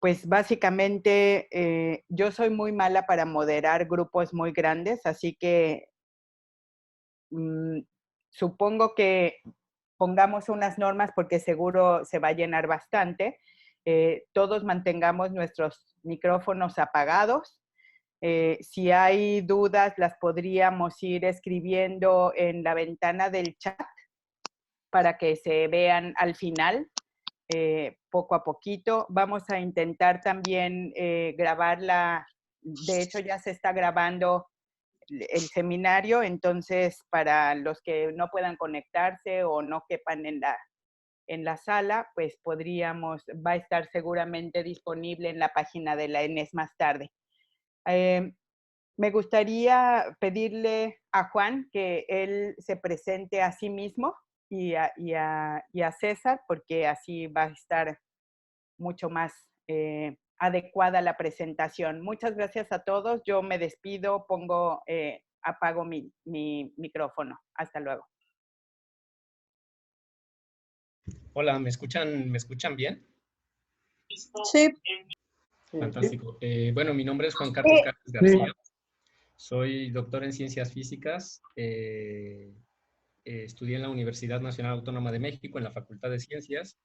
pues básicamente yo soy muy mala para moderar grupos muy grandes, así que supongo que pongamos unas normas porque seguro se va a llenar bastante. Todos mantengamos nuestros micrófonos apagados. Si hay dudas, las podríamos ir escribiendo en la ventana del chat para que se vean al final, poco a poquito. Vamos a intentar también grabarla. De hecho, ya se está grabando el seminario, entonces para los que no puedan conectarse o no quepan en la sala, pues va a estar seguramente disponible en la página de la ENES más tarde. Me gustaría pedirle a Juan que él se presente a sí mismo y a César, porque así va a estar mucho más adecuada la presentación. Muchas gracias a todos. Yo me despido, apago mi micrófono. Hasta luego. Hola, ¿me escuchan bien? Sí. Fantástico. Bueno, mi nombre es Juan Carlos Cárdenas García. Soy doctor en Ciencias Físicas. Estudié en la Universidad Nacional Autónoma de México, en la Facultad de Ciencias.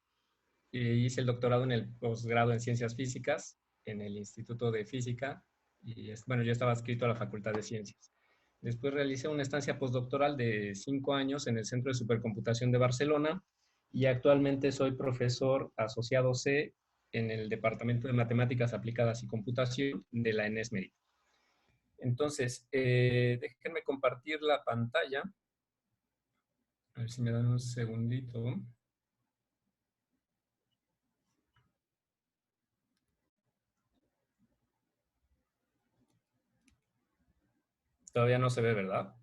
Hice el doctorado en el posgrado en Ciencias Físicas, en el Instituto de Física. Y bueno, yo estaba adscrito a la Facultad de Ciencias. Después realicé una estancia postdoctoral de 5 años en el Centro de Supercomputación de Barcelona y actualmente soy profesor asociado C en el Departamento de Matemáticas Aplicadas y Computación de la ENES Mérida. Entonces, déjenme compartir la pantalla. A ver si me dan un segundito. Todavía no se ve, ¿verdad?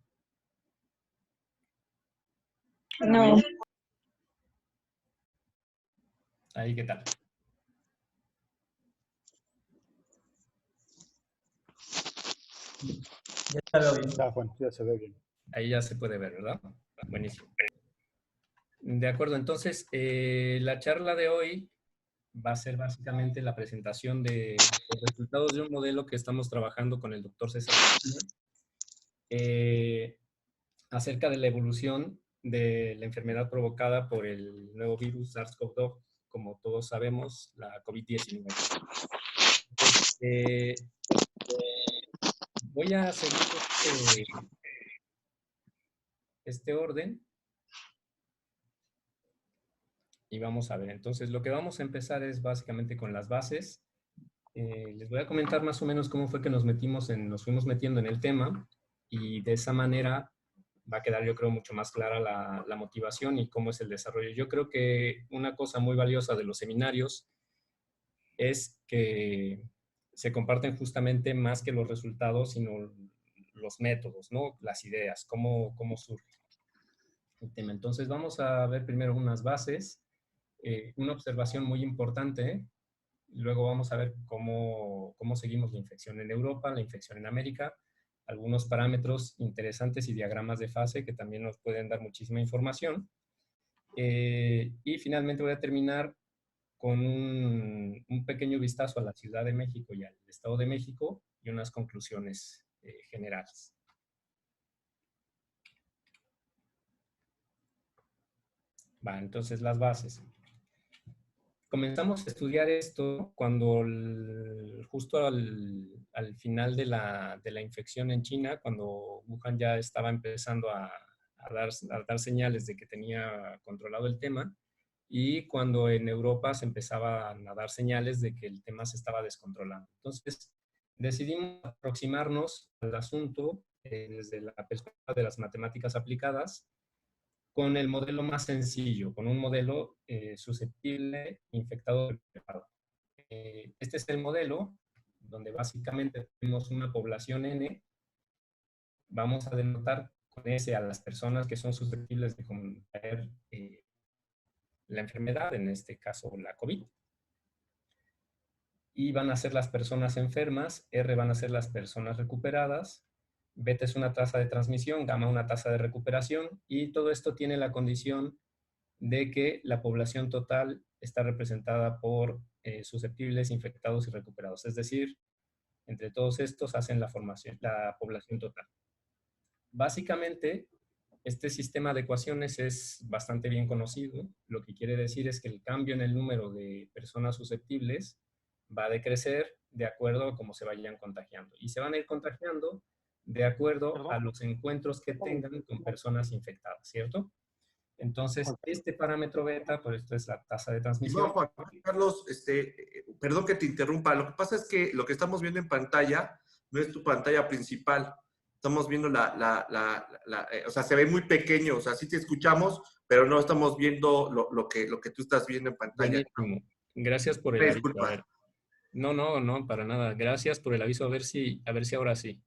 No. Ahí, ¿qué tal? Ya está bien. Está, Juan, ya se ve bien. Ahí ya se puede ver, ¿verdad? Buenísimo. De acuerdo, entonces, la charla de hoy va a ser básicamente la presentación de los resultados de un modelo que estamos trabajando con el doctor César acerca de la evolución de la enfermedad provocada por el nuevo virus SARS-CoV-2, como todos sabemos, la COVID-19. Voy a seguir este orden y vamos a ver. Entonces, lo que vamos a empezar es básicamente con las bases. Les voy a comentar más o menos cómo fue que nos fuimos metiendo en el tema y de esa manera va a quedar, yo creo, mucho más clara la motivación y cómo es el desarrollo. Yo creo que una cosa muy valiosa de los seminarios es que se comparten justamente más que los resultados, sino los métodos, ¿no? Las ideas, cómo surge el tema. Entonces vamos a ver primero unas bases, una observación muy importante. Luego vamos a ver cómo seguimos la infección en Europa, la infección en América, algunos parámetros interesantes y diagramas de fase que también nos pueden dar muchísima información. Y finalmente voy a terminar con un pequeño vistazo a la Ciudad de México y al Estado de México y unas conclusiones generales. Va, entonces las bases. Comenzamos a estudiar esto cuando justo al final de la infección en China, cuando Wuhan ya estaba empezando a dar señales de que tenía controlado el tema, y cuando en Europa se empezaban a dar señales de que el tema se estaba descontrolando. Entonces, decidimos aproximarnos al asunto desde la perspectiva de las matemáticas aplicadas, con el modelo más sencillo, con un modelo susceptible, infectado de preparado. Este es el modelo donde básicamente tenemos una población N. Vamos a denotar con S a las personas que son susceptibles de contraer la enfermedad, en este caso la COVID. I van a ser las personas enfermas, R van a ser las personas recuperadas, beta es una tasa de transmisión, gamma una tasa de recuperación, y todo esto tiene la condición de que la población total está representada por susceptibles, infectados y recuperados. Es decir, entre todos estos hacen la población total. Básicamente, este sistema de ecuaciones es bastante bien conocido. Lo que quiere decir es que el cambio en el número de personas susceptibles va a decrecer de acuerdo a cómo se vayan contagiando. Y se van a ir contagiando de acuerdo a los encuentros que tengan con personas infectadas, ¿cierto? Entonces, este parámetro beta, por esto es la tasa de transmisión. No, Juan Carlos, perdón que te interrumpa. Lo que pasa es que lo que estamos viendo en pantalla no es tu pantalla principal. Estamos viendo o sea, se ve muy pequeño. O sea, sí te escuchamos, pero no estamos viendo lo que tú estás viendo en pantalla. Buenísimo. Gracias por el aviso. A ver. No, para nada. Gracias por el aviso. A ver si ahora sí.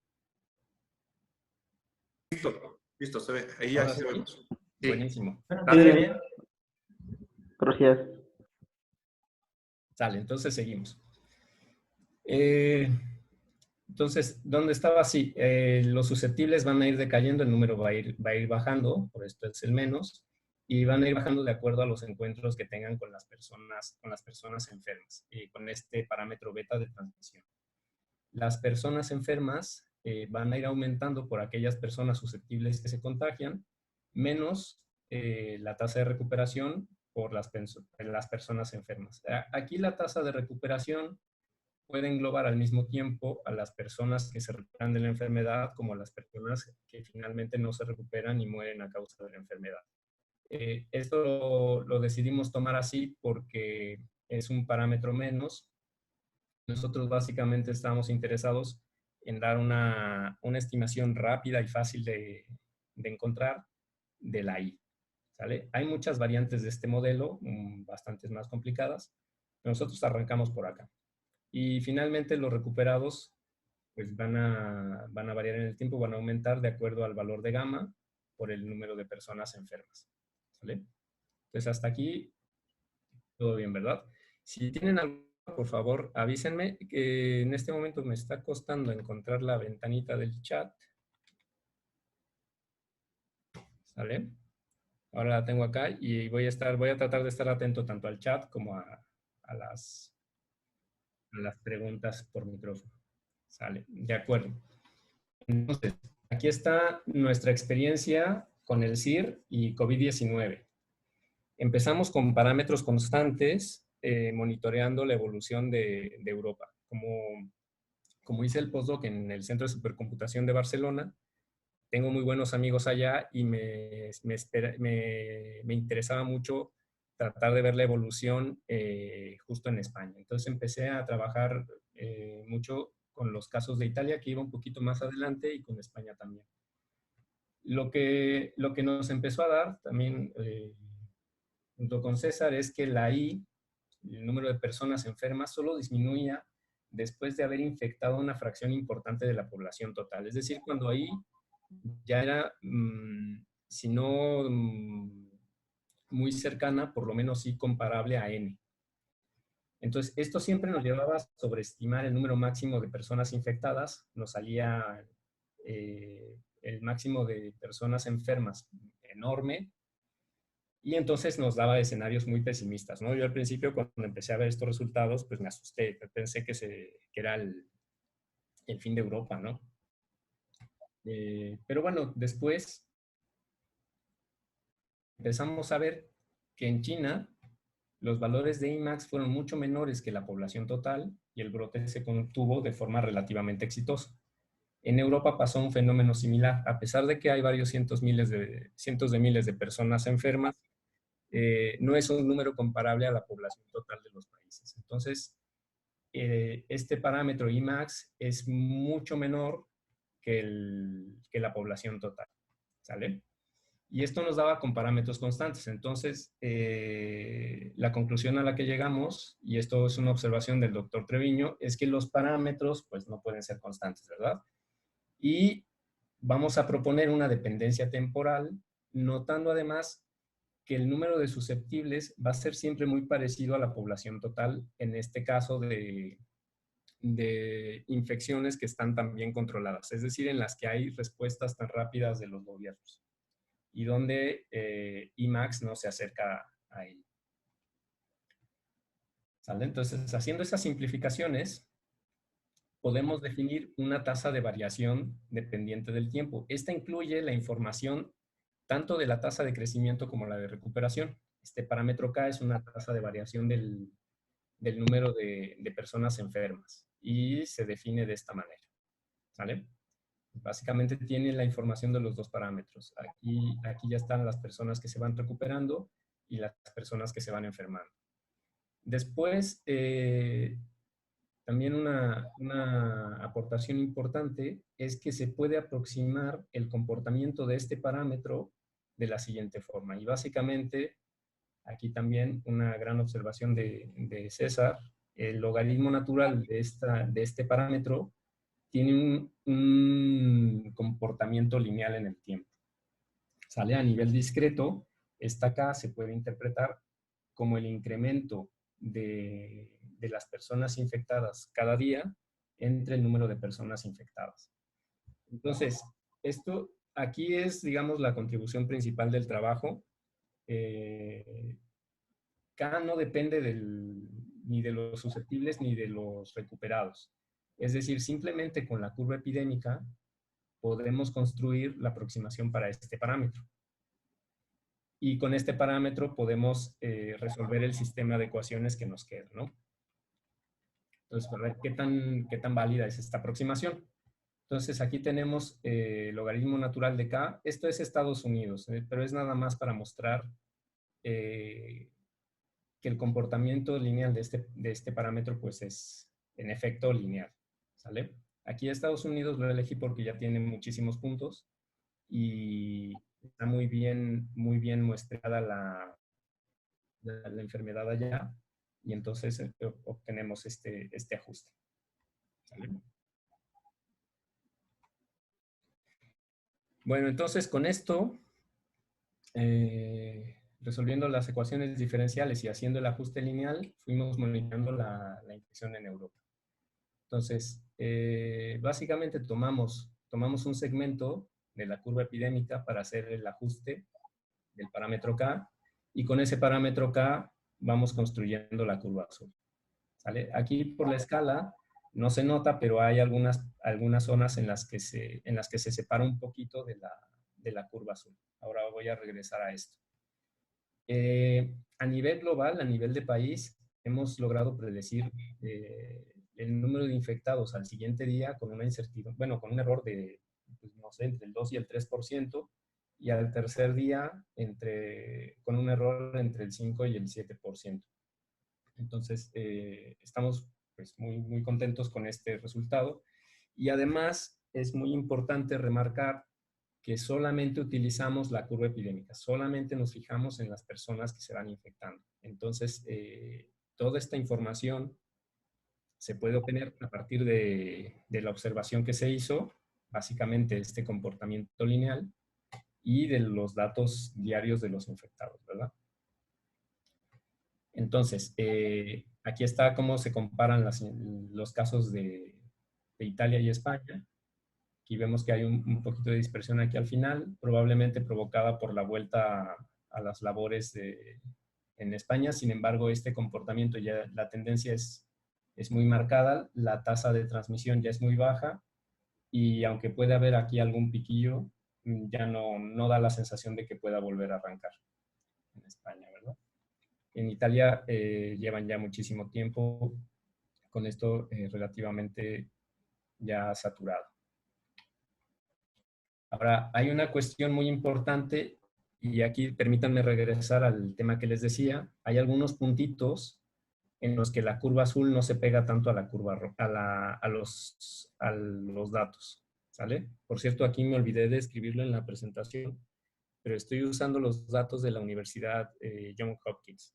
Listo, se ve. Ahí ya se ve. Sí. Buenísimo. Gracias. Sale, entonces seguimos. Entonces, ¿dónde estaba? Sí, los susceptibles van a ir decayendo, el número va a ir bajando, por esto es el menos, y van a ir bajando de acuerdo a los encuentros que tengan con las personas enfermas, con este parámetro beta de transmisión. Las personas enfermas van a ir aumentando por aquellas personas susceptibles que se contagian, menos la tasa de recuperación por las personas enfermas. Aquí la tasa de recuperación puede englobar al mismo tiempo a las personas que se recuperan de la enfermedad como a las personas que finalmente no se recuperan y mueren a causa de la enfermedad. Esto lo decidimos tomar así porque es un parámetro menos. Nosotros básicamente estamos interesados en dar una estimación rápida y fácil de encontrar de la I. ¿Sale? Hay muchas variantes de este modelo, bastantes más complicadas, pero nosotros arrancamos por acá. Y finalmente los recuperados pues van a variar en el tiempo, van a aumentar de acuerdo al valor de gamma por el número de personas enfermas. ¿Sale? Entonces hasta aquí todo bien, ¿verdad? Si tienen algo, por favor, avísenme, que en este momento me está costando encontrar la ventanita del chat. ¿Sale? Ahora la tengo acá y voy a tratar de estar atento tanto al chat como a las preguntas por micrófono. ¿Sale? De acuerdo. Entonces, aquí está nuestra experiencia con el SIR y COVID-19. Empezamos con parámetros constantes, monitoreando la evolución de Europa. Como hice el postdoc en el Centro de Supercomputación de Barcelona, tengo muy buenos amigos allá y me interesaba mucho tratar de ver la evolución justo en España. Entonces empecé a trabajar mucho con los casos de Italia, que iba un poquito más adelante, y con España también. Lo que nos empezó a dar también, junto con César, es que la I, el número de personas enfermas, solo disminuía después de haber infectado una fracción importante de la población total. Es decir, cuando ahí ya era, si no muy cercana, por lo menos sí comparable a N. Entonces, esto siempre nos llevaba a sobreestimar el número máximo de personas infectadas. Nos salía el máximo de personas enfermas enorme, y entonces nos daba escenarios muy pesimistas, ¿no? Yo al principio, cuando empecé a ver estos resultados, pues me asusté. Pensé que era el fin de Europa, ¿no? Pero bueno, después empezamos a ver que en China los valores de IMAX fueron mucho menores que la población total y el brote se contuvo de forma relativamente exitosa. En Europa pasó un fenómeno similar. A pesar de que hay varios cientos de miles de personas enfermas, no es un número comparable a la población total de los países. Entonces, este parámetro IMAX es mucho menor que la población total. ¿Sale? Y esto nos daba con parámetros constantes. Entonces, la conclusión a la que llegamos, y esto es una observación del doctor Treviño, es que los parámetros pues no pueden ser constantes, ¿verdad? Y vamos a proponer una dependencia temporal, notando además que el número de susceptibles va a ser siempre muy parecido a la población total, en este caso de infecciones que están tan bien controladas, es decir, en las que hay respuestas tan rápidas de los gobiernos y donde IMAX no se acerca a él. ¿Sale? Entonces, haciendo esas simplificaciones, podemos definir una tasa de variación dependiente del tiempo. Esta incluye la información tanto de la tasa de crecimiento como la de recuperación. Este parámetro K es una tasa de variación del número de personas enfermas y se define de esta manera. ¿Sale? Básicamente tiene la información de los dos parámetros. Aquí ya están las personas que se van recuperando y las personas que se van enfermando. Después, también una aportación importante es que se puede aproximar el comportamiento de este parámetro de la siguiente forma. Y básicamente, aquí también una gran observación de César, el logaritmo natural de este parámetro tiene un comportamiento lineal en el tiempo. Sale a nivel discreto, esta K se puede interpretar como el incremento de las personas infectadas cada día entre el número de personas infectadas. Entonces, esto aquí es, digamos, la contribución principal del trabajo. K no depende ni de los susceptibles ni de los recuperados. Es decir, simplemente con la curva epidémica podemos construir la aproximación para este parámetro. Y con este parámetro podemos resolver el sistema de ecuaciones que nos queda, ¿no? Entonces, para ver qué tan válida es esta aproximación. Entonces, aquí tenemos logaritmo natural de K. Esto es Estados Unidos, pero es nada más para mostrar que el comportamiento lineal de este parámetro, pues es en efecto lineal, ¿sale? Aquí Estados Unidos lo elegí porque ya tiene muchísimos puntos y está muy bien muestrada la enfermedad allá, y entonces obtenemos este ajuste. ¿Sale? Bueno, entonces con esto, resolviendo las ecuaciones diferenciales y haciendo el ajuste lineal, fuimos monitoreando la infección en Europa. Entonces, básicamente tomamos un segmento de la curva epidémica para hacer el ajuste del parámetro K, y con ese parámetro K vamos construyendo la curva azul. ¿Sale? Aquí por la escala no se nota, pero hay algunas zonas en las que se separa un poquito de la curva azul. Ahora voy a regresar a esto. A nivel global, a nivel de país, hemos logrado predecir el número de infectados al siguiente día con una incertidumbre, bueno, con un error de, pues, no sé, entre el 2 y el 3%, y al tercer día con un error entre el 5 y el 7%. Entonces, estamos pues, muy contentos con este resultado. Y además, es muy importante remarcar que solamente utilizamos la curva epidémica, solamente nos fijamos en las personas que se van infectando. Entonces, toda esta información se puede obtener a partir de la observación que se hizo, básicamente este comportamiento lineal, y de los datos diarios de los infectados, ¿verdad? Entonces, aquí está cómo se comparan los casos de Italia y España. Aquí vemos que hay un poquito de dispersión aquí al final, probablemente provocada por la vuelta a las labores en España. Sin embargo, este comportamiento ya, la tendencia es muy marcada, la tasa de transmisión ya es muy baja, y aunque puede haber aquí algún piquillo, ya no da la sensación de que pueda volver a arrancar en España, ¿verdad? En Italia llevan ya muchísimo tiempo con esto relativamente ya saturado. Ahora, hay una cuestión muy importante, y aquí permítanme regresar al tema que les decía. Hay algunos puntitos en los que la curva azul no se pega tanto a la curva a los datos, ¿sale? Por cierto, aquí me olvidé de escribirlo en la presentación, pero estoy usando los datos de la Universidad Johns Hopkins.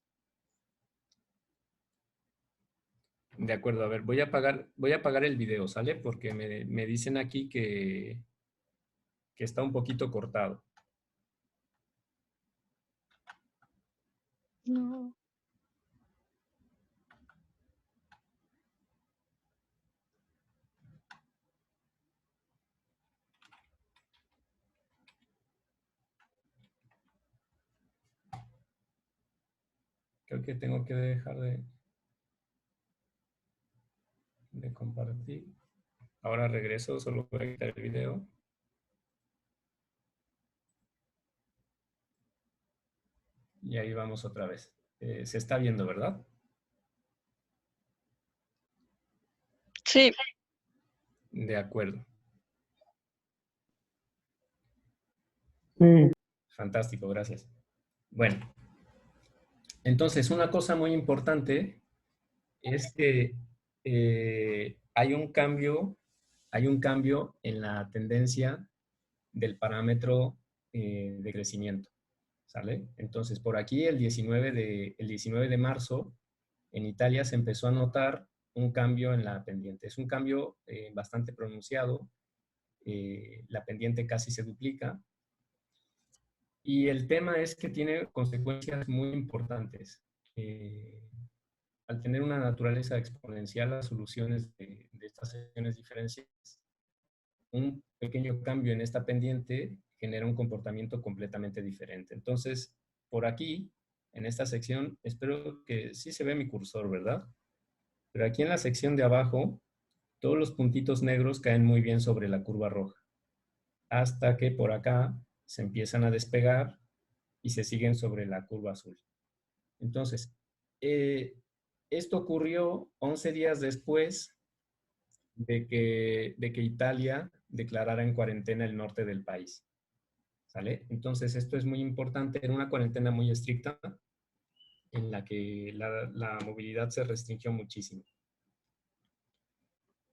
De acuerdo, a ver, voy a apagar el video, ¿sale? Porque me dicen aquí que está un poquito cortado. No. Creo que tengo que dejar de... de compartir. Ahora regreso, solo voy a quitar el video. Y ahí vamos otra vez. Se está viendo, ¿verdad? Sí. De acuerdo. Fantástico, gracias. Bueno, entonces una cosa muy importante es que hay un cambio en la tendencia del parámetro de crecimiento, ¿sale? Entonces, por aquí el 19 de marzo, en Italia se empezó a notar un cambio en la pendiente. Es un cambio bastante pronunciado. La pendiente casi se duplica. Y el tema es que tiene consecuencias muy importantes. Al tener una naturaleza exponencial, las soluciones de estas secciones diferenciales, un pequeño cambio en esta pendiente genera un comportamiento completamente diferente. Entonces, por aquí, en esta sección, espero que sí se ve mi cursor, ¿verdad? Pero aquí en la sección de abajo, todos los puntitos negros caen muy bien sobre la curva roja, hasta que por acá se empiezan a despegar y se siguen sobre la curva azul. Entonces, esto ocurrió 11 días después de que Italia declarara en cuarentena el norte del país. ¿Sale? Entonces, esto es muy importante. Era una cuarentena muy estricta en la que la movilidad se restringió muchísimo.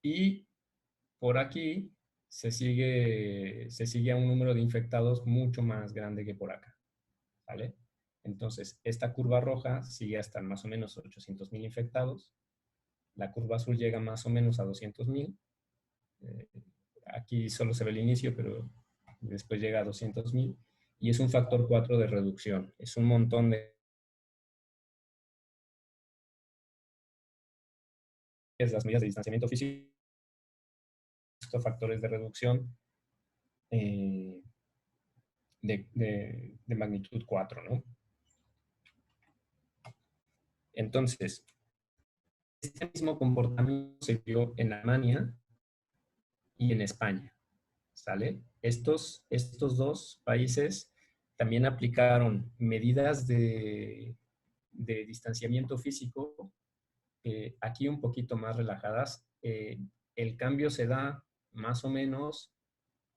Y por aquí se sigue a un número de infectados mucho más grande que por acá. ¿Vale? Entonces, esta curva roja sigue hasta más o menos 800,000 infectados. La curva azul llega más o menos a 200,000. Aquí solo se ve el inicio, pero después llega a 200,000. Y es un factor 4 de reducción. Es un montón de... las medidas de distanciamiento físico, estos factores de reducción de magnitud 4, ¿no? Entonces, este mismo comportamiento se vio en Alemania y en España, ¿sale? Estos dos países también aplicaron medidas de distanciamiento físico, aquí un poquito más relajadas. El cambio se da más o menos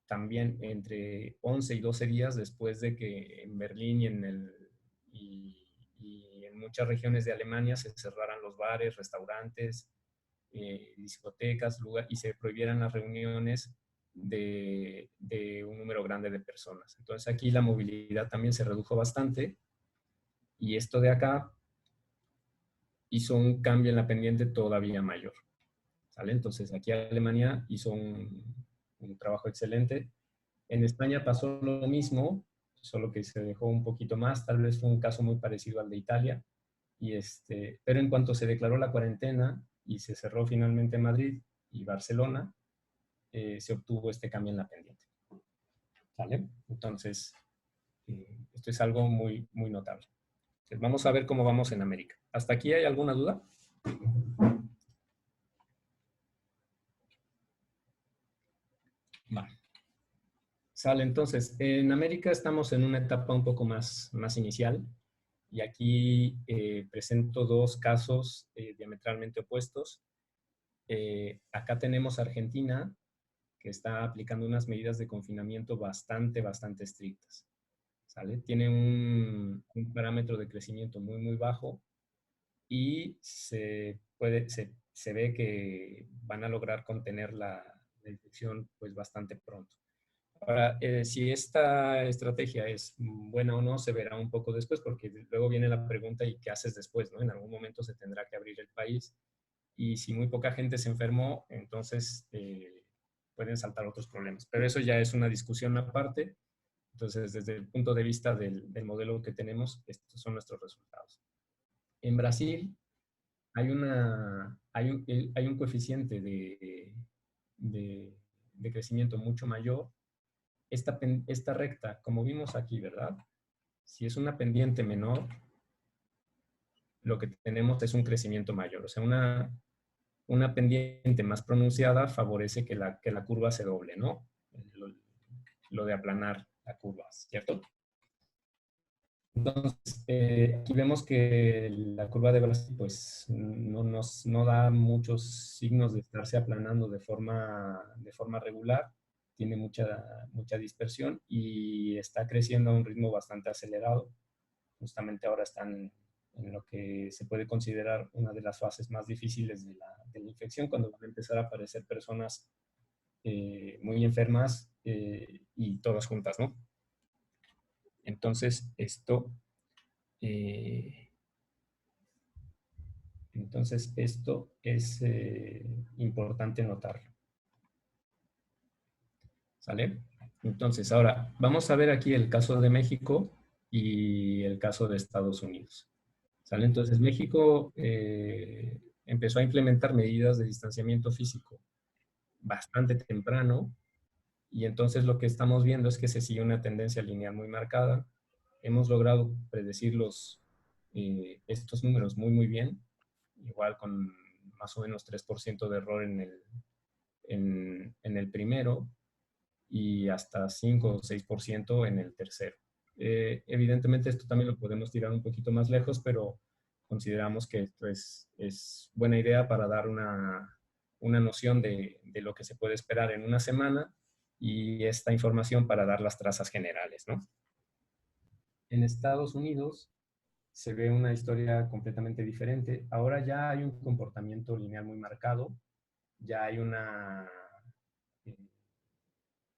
también entre 11 y 12 días después de que en Berlín y en muchas regiones de Alemania se cerraran los bares, restaurantes, discotecas, y se prohibieran las reuniones de un número grande de personas. Entonces aquí la movilidad también se redujo bastante y esto de acá hizo un cambio en la pendiente todavía mayor. ¿Sale? Entonces aquí Alemania hizo un trabajo excelente. En España pasó lo mismo, solo que se dejó un poquito más, tal vez fue un caso muy parecido al de Italia, pero en cuanto se declaró la cuarentena y se cerró finalmente Madrid y Barcelona, se obtuvo este cambio en la pendiente. ¿Vale? Entonces, esto es algo muy, muy notable. Entonces, vamos a ver cómo vamos en América. ¿Hasta aquí hay alguna duda? Vale. Sale, entonces, en América estamos en una etapa un poco más inicial y aquí presento dos casos diametralmente opuestos. Acá tenemos a Argentina, que está aplicando unas medidas de confinamiento bastante estrictas. ¿Sale? Tiene un parámetro de crecimiento muy bajo y se ve que van a lograr contener la infección pues bastante pronto. Ahora, si esta estrategia es buena o no, se verá un poco después, porque luego viene la pregunta, ¿y qué haces después? ¿No? En algún momento se tendrá que abrir el país, y si muy poca gente se enfermó, entonces pueden saltar otros problemas. Pero eso ya es una discusión aparte. Entonces, desde el punto de vista del modelo que tenemos, estos son nuestros resultados. En Brasil hay un coeficiente de crecimiento mucho mayor. Esta recta, como vimos aquí, ¿verdad? Si es una pendiente menor, lo que tenemos es un crecimiento mayor, o sea, una pendiente más pronunciada favorece que la curva se doble, ¿no? Lo de aplanar la curva, ¿cierto? Entonces, aquí vemos que la curva de Brasil pues no da muchos signos de estarse aplanando de forma regular, tiene mucha dispersión y está creciendo a un ritmo bastante acelerado. Justamente ahora están en lo que se puede considerar una de las fases más difíciles de la infección, cuando van a empezar a aparecer personas muy enfermas y todas juntas, ¿no? Entonces, esto es importante notarlo. ¿Sale? Entonces, ahora, vamos a ver aquí el caso de México y el caso de Estados Unidos. ¿Sale? Entonces, México empezó a implementar medidas de distanciamiento físico bastante temprano, y entonces lo que estamos viendo es que se sigue una tendencia lineal muy marcada. Hemos logrado predecir estos números muy bien, igual con más o menos 3% de error en el primero y hasta 5 o 6% en el tercero. Evidentemente esto también lo podemos tirar un poquito más lejos, pero consideramos que esto es buena idea para dar una noción de lo que se puede esperar en una semana, y esta información para dar las trazas generales, ¿no? En Estados Unidos se ve una historia completamente diferente. Ahora ya hay un comportamiento lineal muy marcado, ya hay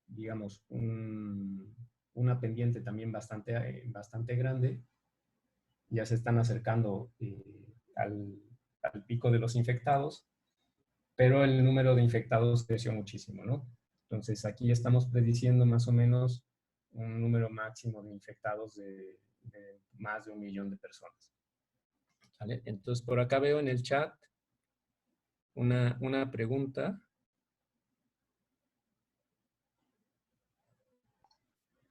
digamos, una pendiente también bastante grande. Ya se están acercando al pico de los infectados, pero el número de infectados creció muchísimo, ¿no? Entonces, aquí estamos prediciendo más o menos un número máximo de infectados de más de 1 millón de personas. ¿Vale? Entonces, por acá veo en el chat una pregunta.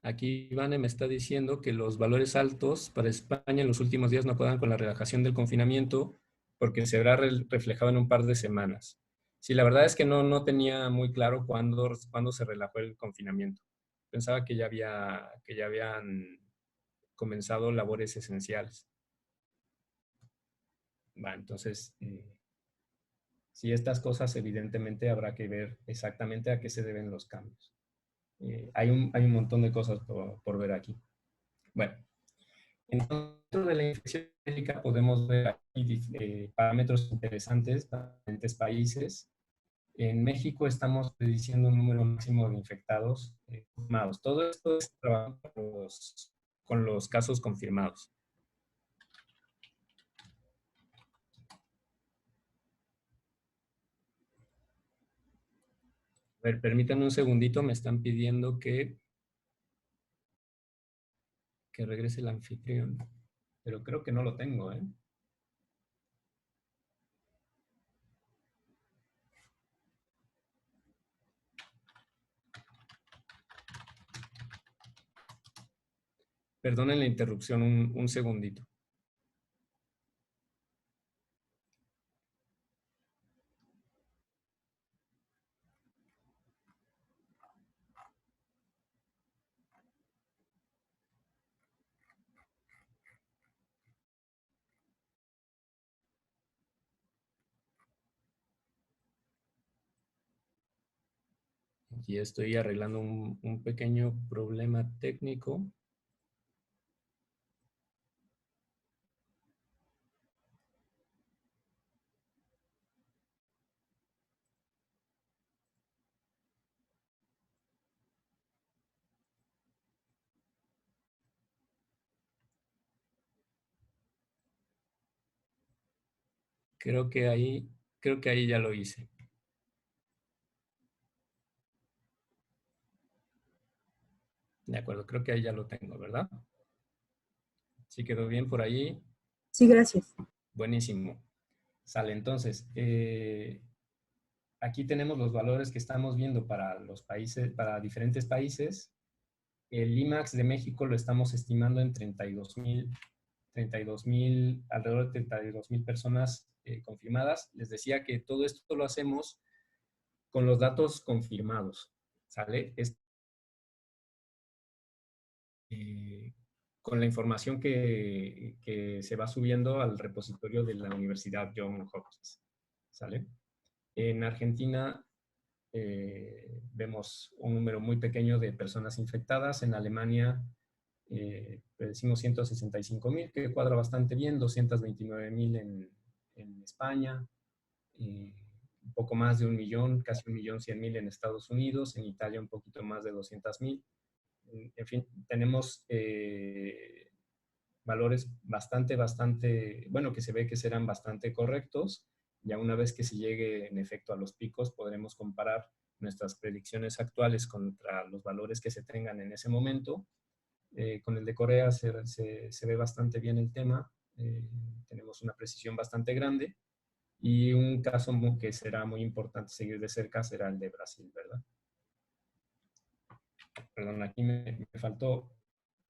Aquí Ivane me está diciendo que los valores altos para España en los últimos días no cuadran con la relajación del confinamiento porque se verá reflejado en un par de semanas. Sí, la verdad es que no tenía muy claro cuándo se relajó el confinamiento. Pensaba que ya habían comenzado labores esenciales. Entonces, sí, estas cosas evidentemente habrá que ver exactamente a qué se deben los cambios. Hay un montón de cosas por ver aquí. Bueno, dentro de la infección médica podemos ver aquí parámetros interesantes para diferentes países. En México estamos prediciendo un número máximo de infectados confirmados. Todo esto es trabajando con los casos confirmados. A ver, permítanme un segundito, me están pidiendo que regrese el anfitrión, pero creo que no lo tengo, ¿eh? Perdonen la interrupción, un segundito. Aquí estoy arreglando un pequeño problema técnico. Creo que ahí ya lo hice. De acuerdo, creo que ahí ya lo tengo, ¿verdad? ¿Sí quedó bien por ahí? Sí, gracias. Buenísimo. Sale, entonces, aquí tenemos los valores que estamos viendo para los países, para diferentes países. El IMAX de México lo estamos estimando en 32,000 alrededor de 32,000 personas confirmadas. Les decía que todo esto lo hacemos con los datos confirmados, ¿sale? Con la información que se va subiendo al repositorio de la Universidad Johns Hopkins, ¿sale? En Argentina vemos un número muy pequeño de personas infectadas. En Alemania decimos 165,000, que cuadra bastante bien, 229,000 en España, un poco más de 1 millón, casi 1.100.000 en Estados Unidos, en Italia un poquito más de 200,000. En fin, tenemos valores bastante, bueno, que se ve que serán bastante correctos. Ya una vez que se llegue en efecto a los picos, podremos comparar nuestras predicciones actuales contra los valores que se tengan en ese momento. Con el de Corea se ve bastante bien el tema. Tenemos una precisión bastante grande. Y un caso que será muy importante seguir de cerca será el de Brasil, ¿verdad? Perdón, aquí me faltó.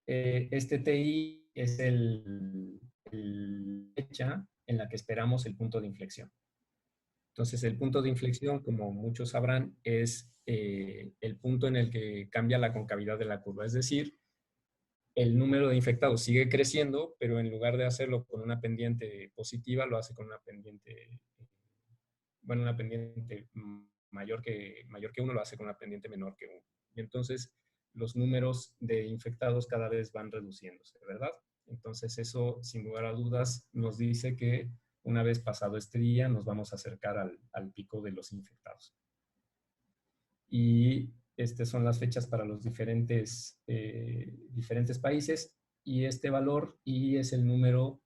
Este TI es la fecha en la que esperamos el punto de inflexión. Entonces, el punto de inflexión, como muchos sabrán, es el punto en el que cambia la concavidad de la curva. Es decir, el número de infectados sigue creciendo, pero en lugar de hacerlo con una pendiente positiva, lo hace con una pendiente, bueno, una pendiente mayor que 1, lo hace con una pendiente menor que 1. Y entonces, los números de infectados cada vez van reduciéndose, ¿verdad? Entonces, eso, sin lugar a dudas, nos dice que una vez pasado este día, nos vamos a acercar al pico de los infectados. Y estas son las fechas para los diferentes países. Y este valor I es el número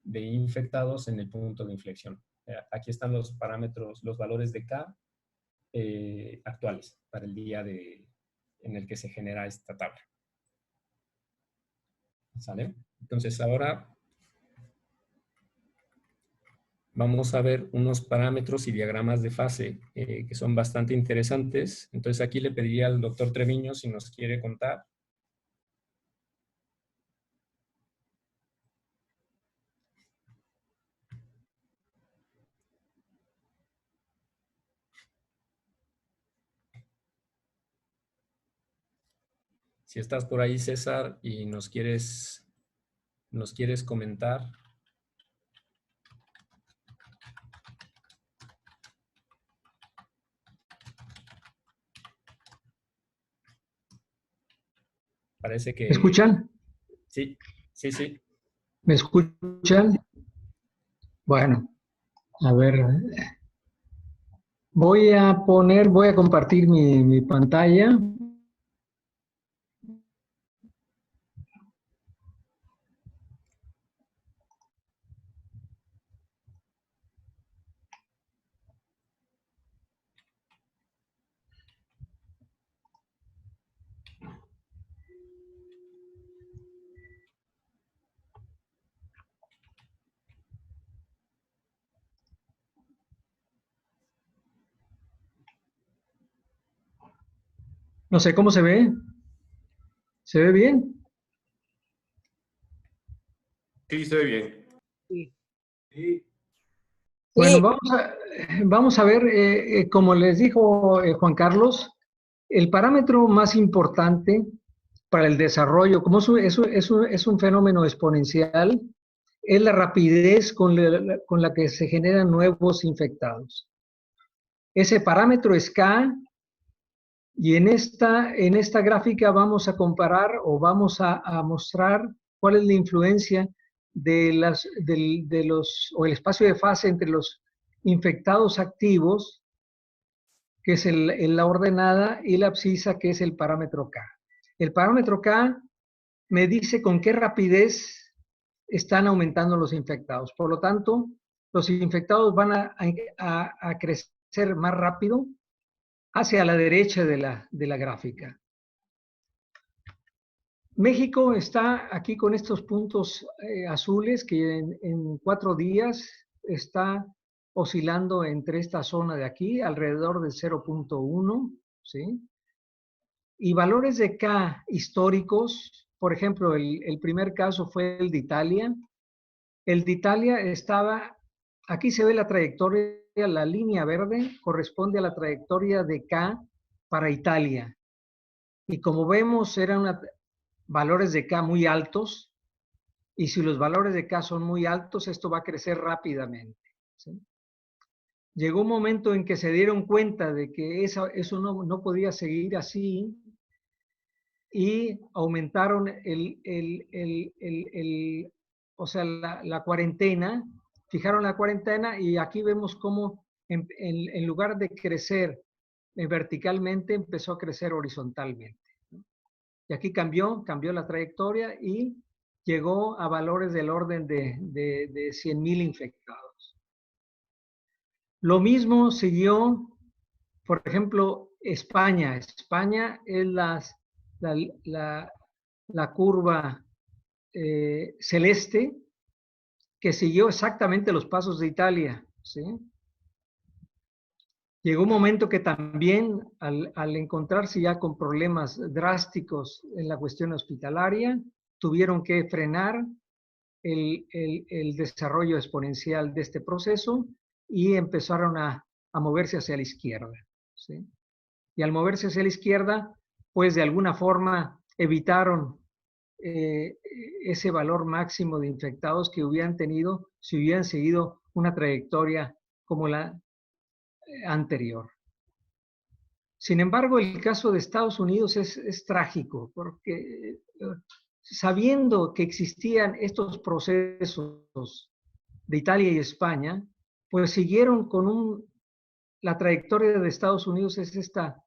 de infectados en el punto de inflexión. Aquí están los parámetros, los valores de K actuales para el día en el que se genera esta tabla. ¿Sale? Entonces ahora vamos a ver unos parámetros y diagramas de fase que son bastante interesantes. Entonces aquí le pediría al doctor Treviño si nos quiere contar. Si estás por ahí, César, y nos quieres comentar. Parece que... ¿Me escuchan? Sí, sí, sí. ¿Me escuchan? Bueno, a ver. Voy a compartir mi pantalla. No sé cómo se ve. ¿Se ve bien? Sí, se ve bien. Sí. Bueno, vamos a ver, como les dijo Juan Carlos, el parámetro más importante para el desarrollo, como es un fenómeno exponencial, es la rapidez con la que se generan nuevos infectados. Ese parámetro es K, y en esta gráfica vamos a comparar o vamos a mostrar cuál es la influencia o el espacio de fase entre los infectados activos, que es la ordenada, y la abscisa, que es el parámetro K. El parámetro K me dice con qué rapidez están aumentando los infectados. Por lo tanto, los infectados van a crecer más rápido hacia la derecha de la gráfica. México está aquí con estos puntos azules que en 4 días está oscilando entre esta zona de aquí, alrededor del 0.1, ¿sí? Y valores de K históricos, por ejemplo, el primer caso fue el de Italia, El de Italia estaba, aquí se ve la trayectoria, la línea verde corresponde a la trayectoria de K para Italia. Y como vemos, eran valores de K muy altos, y si los valores de K son muy altos, esto va a crecer rápidamente, ¿sí? Llegó un momento en que se dieron cuenta de que eso no podía seguir así, y aumentaron o sea, la cuarentena, fijaron la cuarentena, y aquí vemos cómo en lugar de crecer verticalmente, empezó a crecer horizontalmente, ¿no? Y aquí cambió la trayectoria y llegó a valores del orden de 100,000 infectados. Lo mismo siguió, por ejemplo, España. España es la curva celeste, que siguió exactamente los pasos de Italia, ¿sí? Llegó un momento que también, al encontrarse ya con problemas drásticos en la cuestión hospitalaria, tuvieron que frenar el desarrollo exponencial de este proceso y empezaron a moverse hacia la izquierda, ¿sí? Y al moverse hacia la izquierda, pues de alguna forma evitaron ese valor máximo de infectados que hubieran tenido si hubieran seguido una trayectoria como la anterior. Sin embargo, el caso de Estados Unidos es trágico, porque sabiendo que existían estos procesos de Italia y España, pues siguieron con la trayectoria de Estados Unidos es esta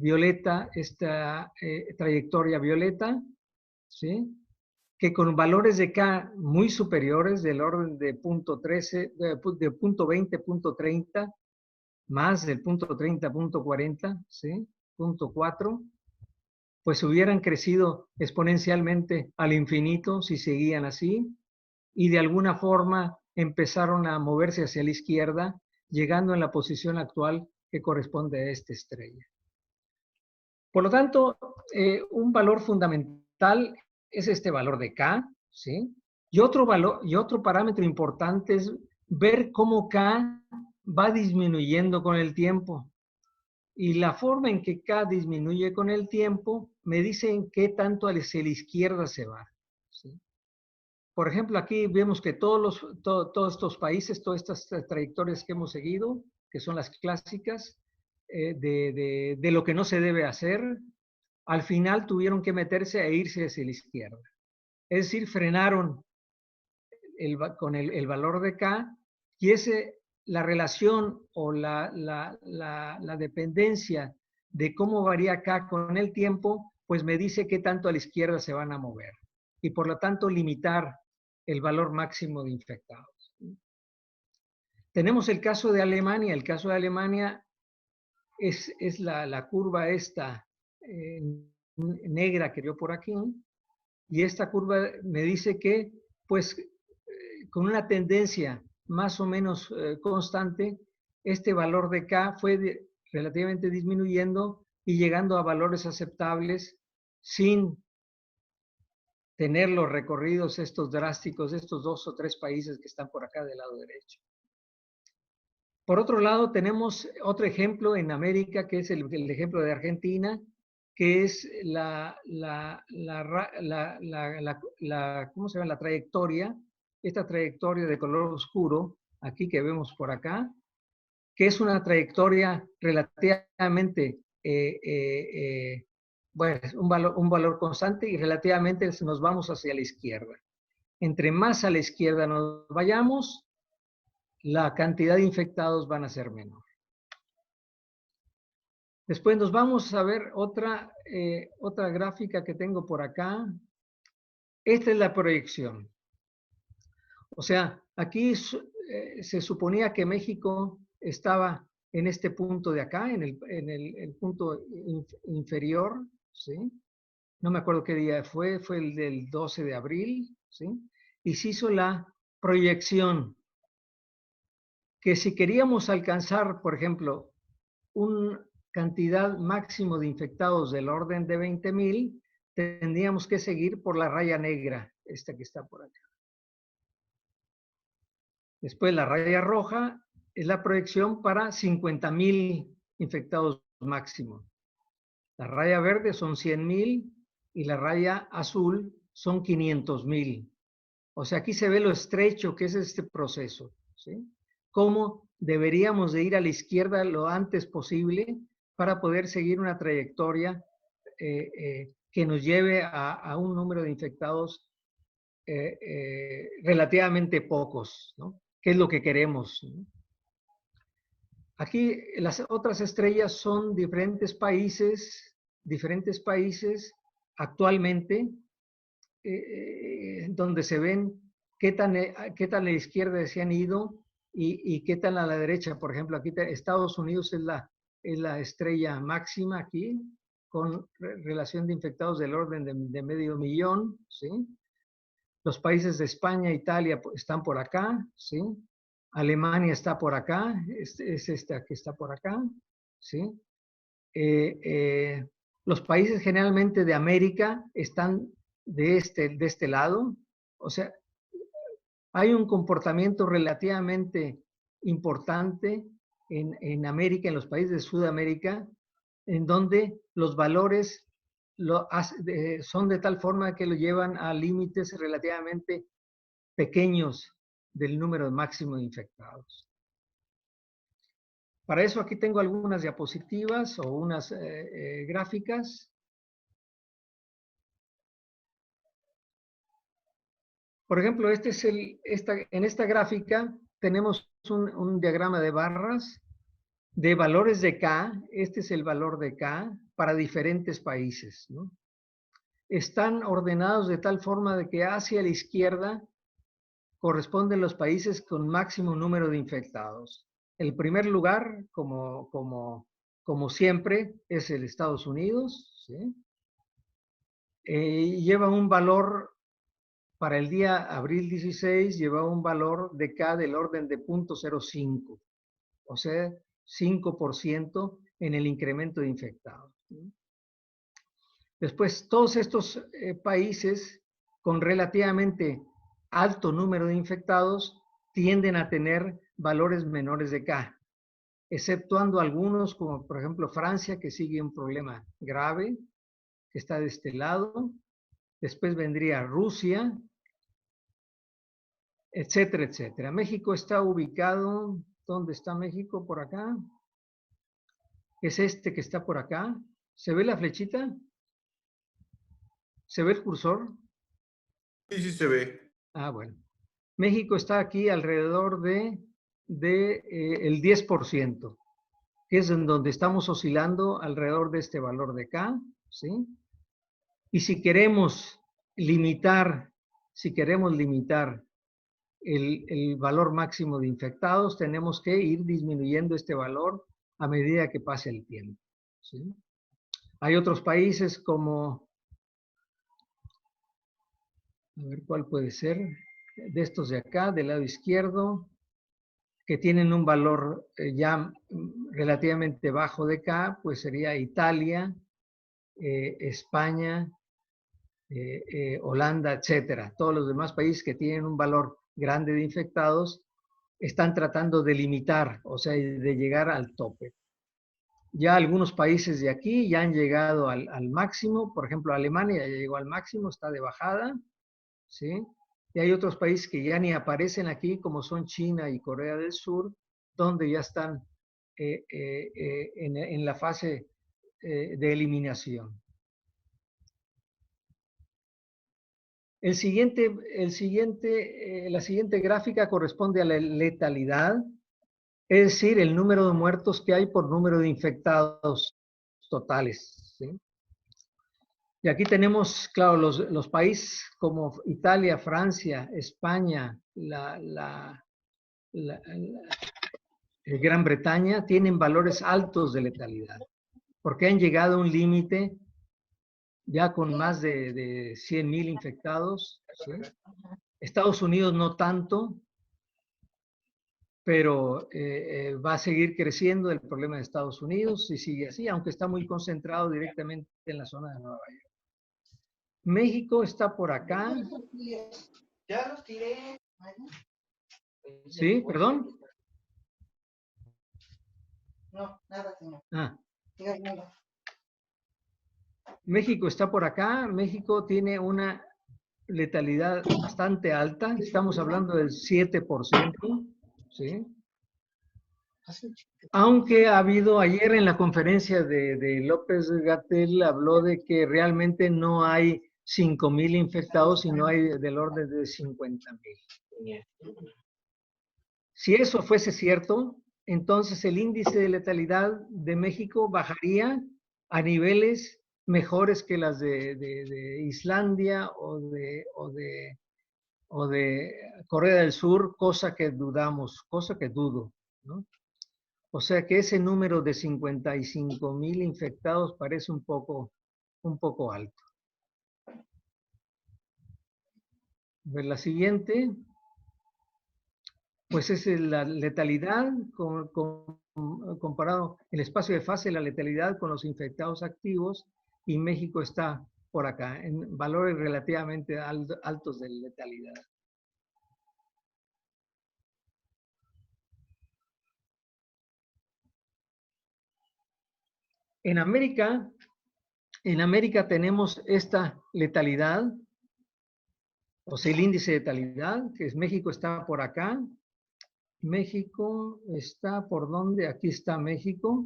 violeta, esta trayectoria violeta, ¿sí? Que con valores de K muy superiores, del orden de punto 13, de punto 20, punto 30, más del punto 30, punto 40, ¿sí? Punto 4, pues hubieran crecido exponencialmente al infinito si seguían así, y de alguna forma empezaron a moverse hacia la izquierda, llegando en la posición actual que corresponde a esta estrella. Por lo tanto, un valor fundamental es este valor de K, ¿sí? Y otro parámetro importante es ver cómo K va disminuyendo con el tiempo. Y la forma en que K disminuye con el tiempo me dice en qué tanto hacia la izquierda se va, ¿sí? Por ejemplo, aquí vemos que todos estos países, todas estas trayectorias que hemos seguido, que son las clásicas, de lo que no se debe hacer, al final tuvieron que meterse e irse hacia la izquierda. Es decir, frenaron con el valor de K, y la relación o la dependencia de cómo varía K con el tiempo, pues me dice qué tanto a la izquierda se van a mover, y por lo tanto limitar el valor máximo de infectados. Tenemos el caso de Alemania. El caso de Alemania es la curva esta negra que veo por aquí, y esta curva me dice que, pues, con una tendencia más o menos constante, este valor de K fue relativamente disminuyendo y llegando a valores aceptables sin tener los recorridos estos drásticos de estos 2 o 3 países que están por acá del lado derecho. Por otro lado, tenemos otro ejemplo en América, que es el ejemplo de Argentina, que es ¿cómo se llama? La trayectoria, esta trayectoria de color oscuro, aquí que vemos por acá, que es una trayectoria relativamente, bueno, un valor constante, y relativamente nos vamos hacia la izquierda. Entre más a la izquierda nos vayamos, la cantidad de infectados van a ser menor. Después nos vamos a ver otra gráfica que tengo por acá. Esta es la proyección. O sea, aquí se suponía que México estaba en este punto de acá, en el punto inferior, ¿sí? No me acuerdo qué día fue el del 12 de abril, ¿sí? Y se hizo la proyección, que si queríamos alcanzar, por ejemplo, una cantidad máximo de infectados del orden de 20,000, tendríamos que seguir por la raya negra, esta que está por acá. Después la raya roja es la proyección para 50,000 infectados máximo. La raya verde son 100,000 y la raya azul son 500,000. O sea, aquí se ve lo estrecho que es este proceso, ¿sí? Cómo deberíamos de ir a la izquierda lo antes posible para poder seguir una trayectoria que nos lleve a un número de infectados relativamente pocos, ¿no? ¿Qué es lo que queremos, ¿no? Aquí las otras estrellas son diferentes países actualmente, donde se ven qué tan a la izquierda se han ido y qué tan a la derecha. Por ejemplo, aquí Estados Unidos es la estrella máxima aquí, con relación de infectados del orden de 500,000, ¿sí? Los países de España, Italia están por acá, ¿sí? Alemania está por acá, es esta que está por acá, ¿sí? Los países generalmente de América están de este lado. O sea, hay un comportamiento relativamente importante en América, en los países de Sudamérica, en donde los valores son de tal forma que lo llevan a límites relativamente pequeños del número máximo de infectados. Para eso aquí tengo algunas diapositivas o unas gráficas. Por ejemplo, en esta gráfica tenemos un diagrama de barras de valores de K. Este es el valor de K para diferentes países, ¿no? Están ordenados de tal forma de que hacia la izquierda corresponden los países con máximo número de infectados. El primer lugar, como siempre, es el Estados Unidos, ¿sí? Lleva un valor, para el día abril 16, lleva un valor de K del orden de 0.05, o sea, 5% en el incremento de infectados, ¿sí? Después, todos estos países con relativamente alto número de infectados tienden a tener valores menores de K, exceptuando algunos, como por ejemplo Francia, que sigue un problema grave, que está de este lado. Después vendría Rusia, etcétera, etcétera. México está ubicado, ¿dónde está México? Por acá. Es este que está por acá. ¿Se ve la flechita? ¿Se ve el cursor? Sí, sí se ve. Ah, bueno. México está aquí alrededor el 10%, que es en donde estamos oscilando alrededor de este valor de K, ¿sí? Y si queremos limitar el valor máximo de infectados, tenemos que ir disminuyendo este valor a medida que pase el tiempo, ¿sí? Hay otros países como, a ver cuál puede ser, de estos de acá, del lado izquierdo, que tienen un valor ya relativamente bajo de K, pues sería Italia, España, Holanda, etcétera. Todos los demás países que tienen un valor grande de infectados están tratando de limitar, o sea, de llegar al tope. Ya algunos países de aquí ya han llegado al máximo. Por ejemplo, Alemania ya llegó al máximo, está de bajada, ¿sí? Y hay otros países que ya ni aparecen aquí, como son China y Corea del Sur, donde ya están en la fase de eliminación. La siguiente gráfica corresponde a la letalidad, es decir, el número de muertos que hay por número de infectados totales, ¿sí? Y aquí tenemos, claro, los países como Italia, Francia, España, Gran Bretaña, tienen valores altos de letalidad, porque han llegado a un límite ya con más de 100,000 infectados, ¿sí? Estados Unidos no tanto, pero va a seguir creciendo el problema de Estados Unidos y sigue así, aunque está muy concentrado directamente en la zona de Nueva York. México está por acá. Ya los tiré. ¿Sí? ¿Perdón? No, nada, señor. Ah. Siga hablando. México está por acá. México tiene una letalidad bastante alta. Estamos hablando del 7%. ¿Sí? Aunque ha habido ayer en la conferencia de López-Gatell, habló de que realmente no hay 5,000 infectados, sino hay del orden de 50,000. Si eso fuese cierto, entonces el índice de letalidad de México bajaría a niveles mejores que las de Islandia o de Corea del Sur, cosa que dudamos, cosa que dudo, ¿no? O sea que ese número de 55,000 infectados parece un poco alto. Pues la siguiente, pues es la letalidad comparado el espacio de fase, la letalidad con los infectados activos, y México está por acá, en valores relativamente altos de letalidad. En América tenemos esta letalidad, o sea, el índice de letalidad, que es México está por acá. México está por dónde? Aquí está México.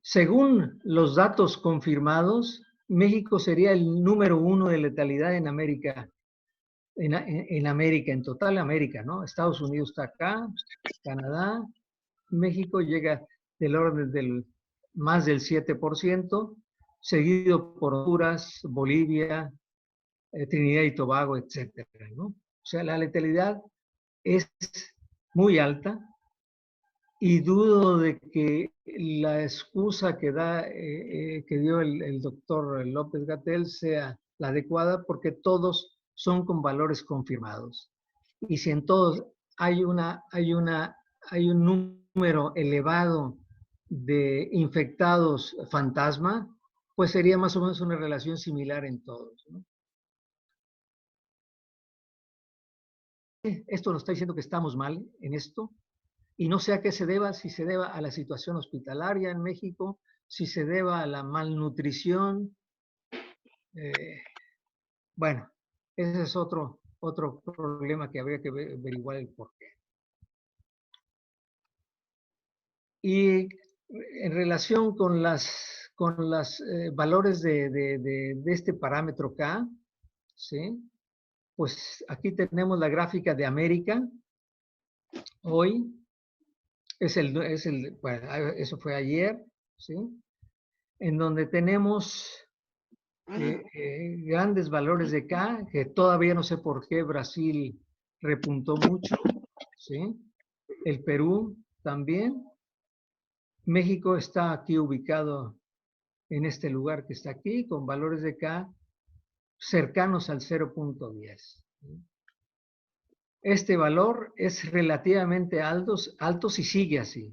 Según los datos confirmados, México sería el número 1 de letalidad en América. En América, en total América, ¿no? Estados Unidos está acá, Canadá, México llega del orden del más del 7%, seguido por Honduras, Bolivia, Trinidad y Tobago, etcétera, ¿no? O sea, la letalidad es muy alta y dudo de que la excusa que dio el doctor López-Gatell sea la adecuada, porque todos son con valores confirmados. Y si en todos hay un número elevado de infectados fantasma, pues sería más o menos una relación similar en todos, ¿no? Esto nos está diciendo que estamos mal en esto, y no sé a qué se deba, si se deba a la situación hospitalaria en México, si se deba a la malnutrición. Bueno, ese es otro problema que habría que averiguar el porqué. Y en relación con las valores de este parámetro K, ¿sí? Pues aquí tenemos la gráfica de América. Hoy bueno, eso fue ayer, ¿sí? En donde tenemos grandes valores de K, que todavía no sé por qué Brasil repuntó mucho, ¿sí? El Perú también. México está aquí ubicado en este lugar que está aquí, con valores de K cercanos al 0.10. Este valor es relativamente alto y sigue así.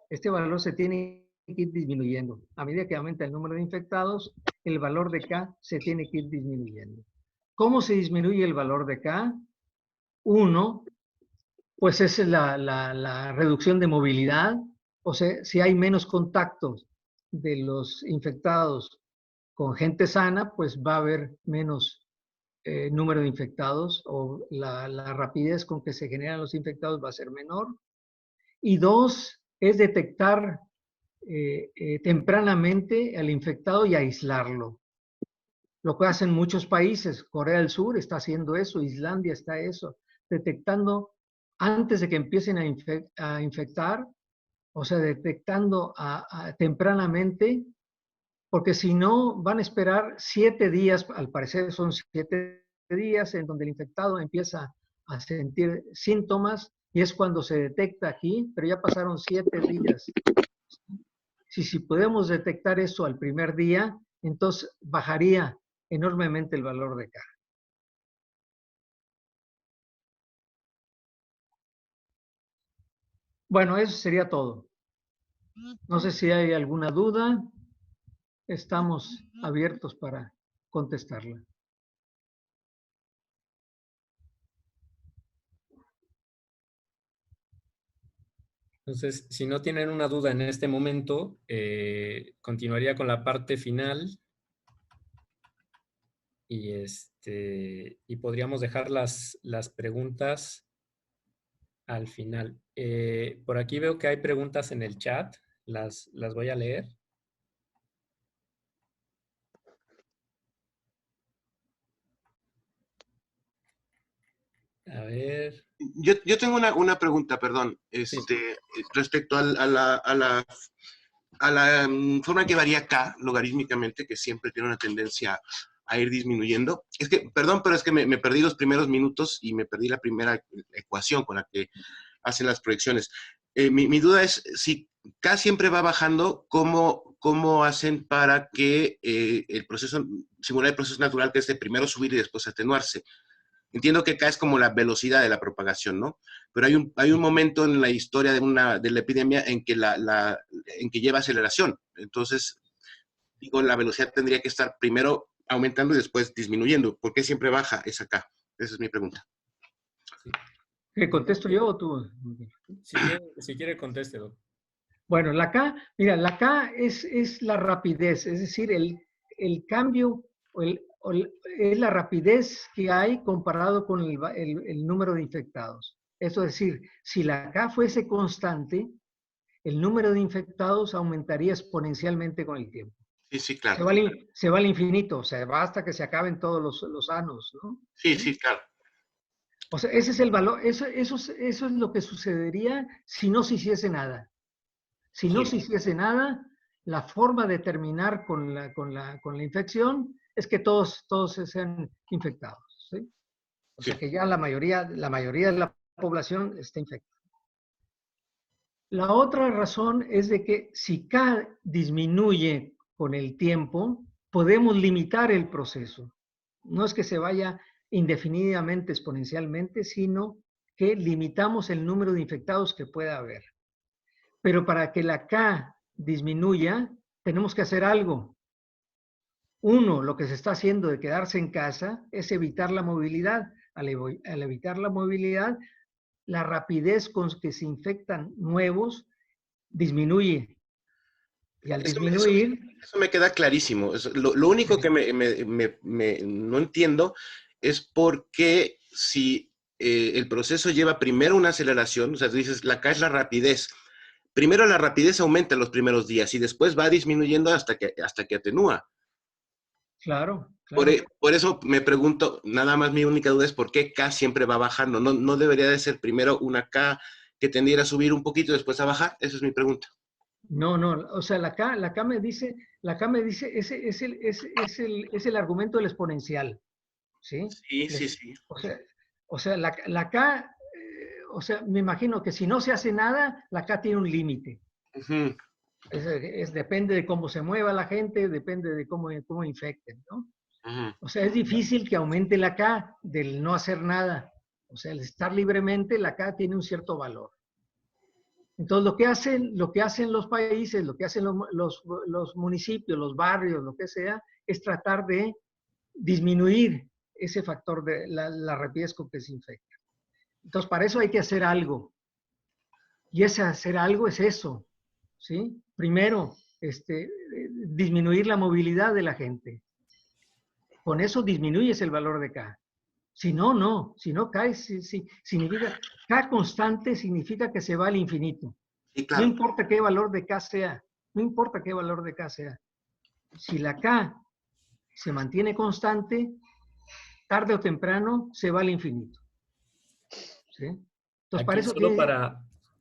Este valor se tiene que ir disminuyendo. A medida que aumenta el número de infectados, el valor de K se tiene que ir disminuyendo. ¿Cómo se disminuye el valor de K? Uno, pues es la reducción de movilidad. O sea, si hay menos contactos de los infectados con gente sana, pues va a haber menos número de infectados, o la rapidez con que se generan los infectados va a ser menor. Y dos, es detectar tempranamente al infectado y aislarlo. Lo que hacen muchos países, Corea del Sur está haciendo eso, Islandia está eso, detectando antes de que empiecen a infectar, o sea, detectando tempranamente, porque si no van a esperar 7 días, al parecer son 7 días en donde el infectado empieza a sentir síntomas, y es cuando se detecta aquí, pero ya pasaron 7 días. Si podemos detectar eso al primer día, entonces bajaría enormemente el valor de K. Bueno, eso sería todo. No sé si hay alguna duda. Estamos abiertos para contestarla. Entonces, si no tienen una duda en este momento, continuaría con la parte final y podríamos dejar las preguntas al final. Por aquí veo que hay preguntas en el chat, las voy a leer. A ver. Yo tengo una pregunta, perdón, Sí. respecto a la forma que varía K logarítmicamente, que siempre tiene una tendencia a ir disminuyendo. Es que, perdón, pero es que me perdí los primeros minutos y me perdí la primera ecuación con la que hacen las proyecciones. Mi duda es, si K siempre va bajando, ¿cómo hacen para que simular el proceso natural, que es de primero subir y después atenuarse? Entiendo que K es como la velocidad de la propagación, ¿no? Pero hay un momento en la historia de la epidemia en que, en que lleva aceleración. Entonces, digo, la velocidad tendría que estar primero aumentando y después disminuyendo. ¿Por qué siempre baja esa K? Esa es mi pregunta. Sí. ¿Qué contesto yo o tú? Si quiere conteste, Doc. Bueno, la K, mira, la K es la rapidez, es decir, el cambio es la rapidez que hay comparado con el número de infectados. Eso es decir, si la K fuese constante, el número de infectados aumentaría exponencialmente con el tiempo. Sí, claro. Se va al infinito, o sea, va hasta que se acaben todos los sanos, ¿no? Sí, claro. O sea, ese es el valor, eso es lo que sucedería si no se hiciese nada. Si no se hiciese nada, la forma de terminar con la infección es que todos sean infectados, ¿sí? O sea que ya la mayoría de la población está infectada. La otra razón es de que si K disminuye con el tiempo, podemos limitar el proceso. No es que se vaya indefinidamente exponencialmente, sino que limitamos el número de infectados que pueda haber. Pero para que la K disminuya, tenemos que hacer algo. Uno, lo que se está haciendo de quedarse en casa es evitar la movilidad. Al evitar la movilidad, la rapidez con que se infectan nuevos disminuye. Y al disminuir... Eso me queda clarísimo. Lo único que no entiendo es por qué si el proceso lleva primero una aceleración, o sea, tú dices, la K es la rapidez. Primero la rapidez aumenta en los primeros días y después va disminuyendo hasta que atenúa. Claro. Por eso me pregunto, nada más mi única duda es por qué K siempre va bajando. No debería de ser primero una K que tendiera a subir un poquito y después a bajar. Esa es mi pregunta. No, o sea, la K me dice, ese es el argumento del exponencial, ¿sí? Sí. O sea, la K, o sea, me imagino que si no se hace nada, la K tiene un límite. Uh-huh. Depende de cómo se mueva la gente, depende de cómo infecten, ¿no? Uh-huh. O sea, es difícil que aumente la K del no hacer nada. O sea, el estar libremente, la K tiene un cierto valor. Entonces, lo que hacen los países, lo que hacen los municipios, los barrios, lo que sea, es tratar de disminuir ese factor de la rapidez con que se infecta. Entonces, para eso hay que hacer algo. Y ese hacer algo es eso, ¿sí? Primero, disminuir la movilidad de la gente. Con eso disminuyes el valor de K. Si no, no. Si no cae, significa K constante significa que se va al infinito. Sí, claro. No importa qué valor de K sea. No importa qué valor de K sea. Si la K se mantiene constante, tarde o temprano se va al infinito. ¿Sí? Entonces, para eso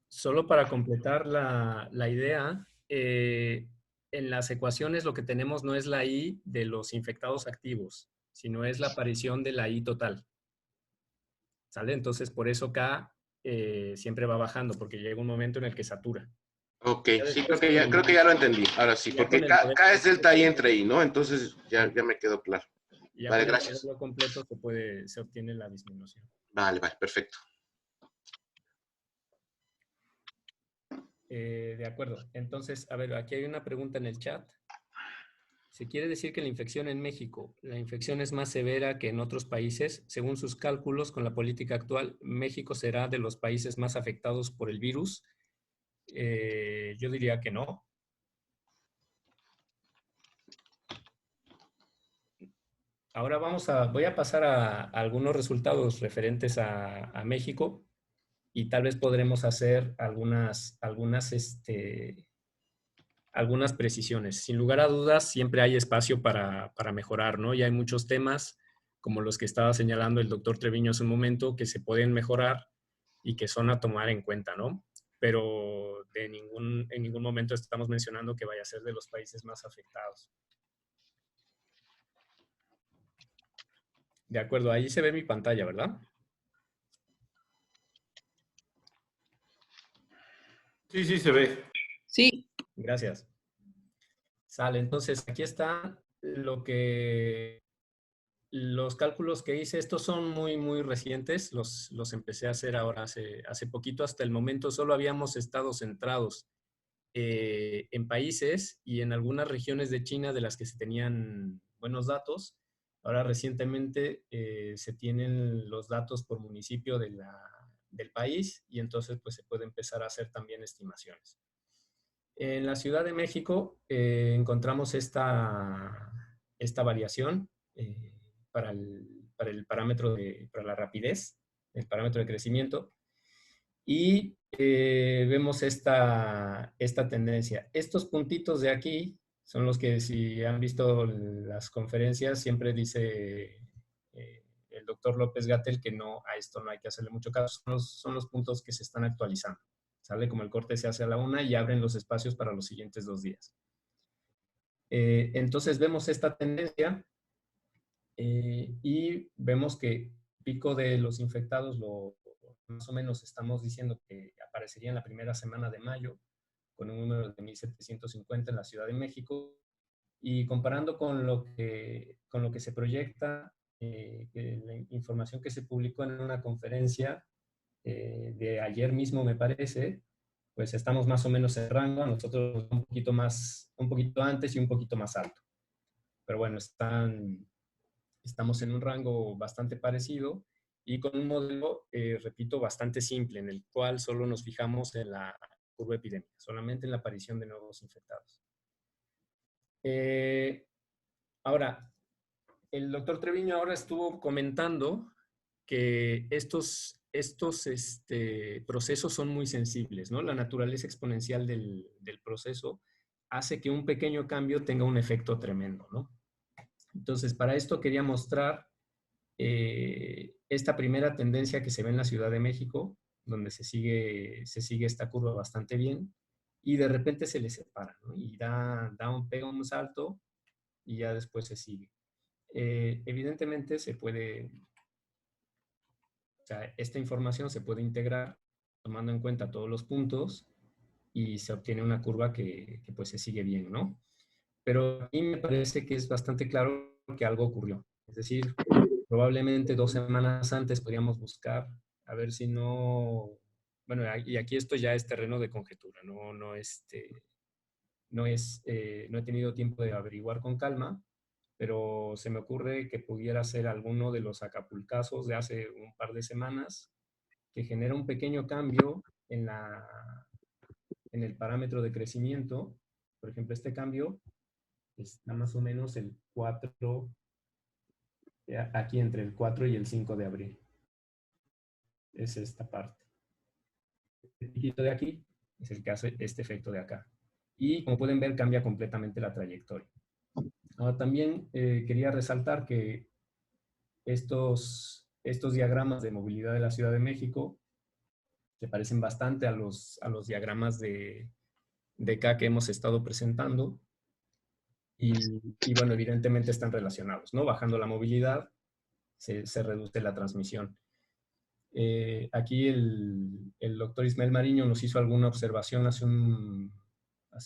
solo para completar la idea, en las ecuaciones lo que tenemos no es la I de los infectados activos, sino es la aparición de la I total. ¿Sale? Entonces, por eso K siempre va bajando, porque llega un momento en el que satura. Ok, sí, creo que ya lo entendí. Ahora sí, porque K es delta I entre I, ¿no? Entonces ya me quedó claro. Vale, gracias. Con el completo se obtiene la disminución. Vale, perfecto. De acuerdo. Entonces, a ver, aquí hay una pregunta en el chat. Se quiere decir que la infección en México, la infección es más severa que en otros países. Según sus cálculos, con la política actual, México será de los países más afectados por el virus. Yo diría que no. Ahora voy a pasar a algunos resultados referentes a México y tal vez podremos hacer algunas precisiones. Sin lugar a dudas, siempre hay espacio para mejorar, ¿no? Y hay muchos temas, como los que estaba señalando el doctor Treviño hace un momento, que se pueden mejorar y que son a tomar en cuenta, ¿no? Pero en ningún momento estamos mencionando que vaya a ser de los países más afectados. De acuerdo, ahí se ve mi pantalla, ¿verdad? Sí, sí, se ve. Sí. Gracias. Sale, entonces aquí está los cálculos que hice. Estos son muy recientes, los empecé a hacer ahora hace poquito. Hasta el momento solo habíamos estado centrados en países y en algunas regiones de China de las que se tenían buenos datos. Ahora recientemente se tienen los datos por municipio del país y entonces pues se puede empezar a hacer también estimaciones. En la Ciudad de México encontramos esta variación para el parámetro para la rapidez, el parámetro de crecimiento, y vemos esta tendencia. Estos puntitos de aquí son los que, si han visto las conferencias, siempre dice el doctor López-Gatell que a esto no hay que hacerle mucho caso. Son los puntos que se están actualizando. ¿Sale? Como el corte se hace a la 1 y abren los espacios para los siguientes 2 días. Entonces vemos esta tendencia y vemos que el pico de los infectados más o menos estamos diciendo que aparecería en la primera semana de mayo con un número de 1,750 en la Ciudad de México, y comparando con lo que se proyecta, la información que se publicó en una conferencia de ayer mismo, me parece, pues estamos más o menos en rango. A nosotros un poquito antes y un poquito más alto. Pero bueno, estamos en un rango bastante parecido y con un modelo, repito, bastante simple, en el cual solo nos fijamos en la curva epidémica, solamente en la aparición de nuevos infectados. Ahora, el doctor Treviño ahora estuvo comentando que estos procesos son muy sensibles, ¿no? La naturaleza exponencial del proceso hace que un pequeño cambio tenga un efecto tremendo, ¿no? Entonces, para esto quería mostrar esta primera tendencia que se ve en la Ciudad de México, donde se sigue esta curva bastante bien, y de repente se le separa, ¿no? Y pega un salto y ya después se sigue. Evidentemente esta información se puede integrar tomando en cuenta todos los puntos y se obtiene una curva que pues se sigue bien, ¿no? Pero a mí me parece que es bastante claro que algo ocurrió. Es decir, probablemente 2 semanas antes podríamos buscar a ver si no... Bueno, y aquí esto ya es terreno de conjetura, no he tenido tiempo de averiguar con calma, pero se me ocurre que pudiera ser alguno de los acapulcazos de hace un par de semanas que genera un pequeño cambio en el parámetro de crecimiento. Por ejemplo, este cambio está más o menos aquí entre el 4 y el 5 de abril. Es esta parte. Este piquito de aquí es el que hace este efecto de acá. Y como pueden ver, cambia completamente la trayectoria. Ahora, también quería resaltar que estos diagramas de movilidad de la Ciudad de México se parecen bastante a los diagramas de acá que hemos estado presentando. Y bueno, evidentemente están relacionados, ¿no? Bajando la movilidad, se reduce la transmisión. Aquí el doctor Ismael Mariño nos hizo alguna observación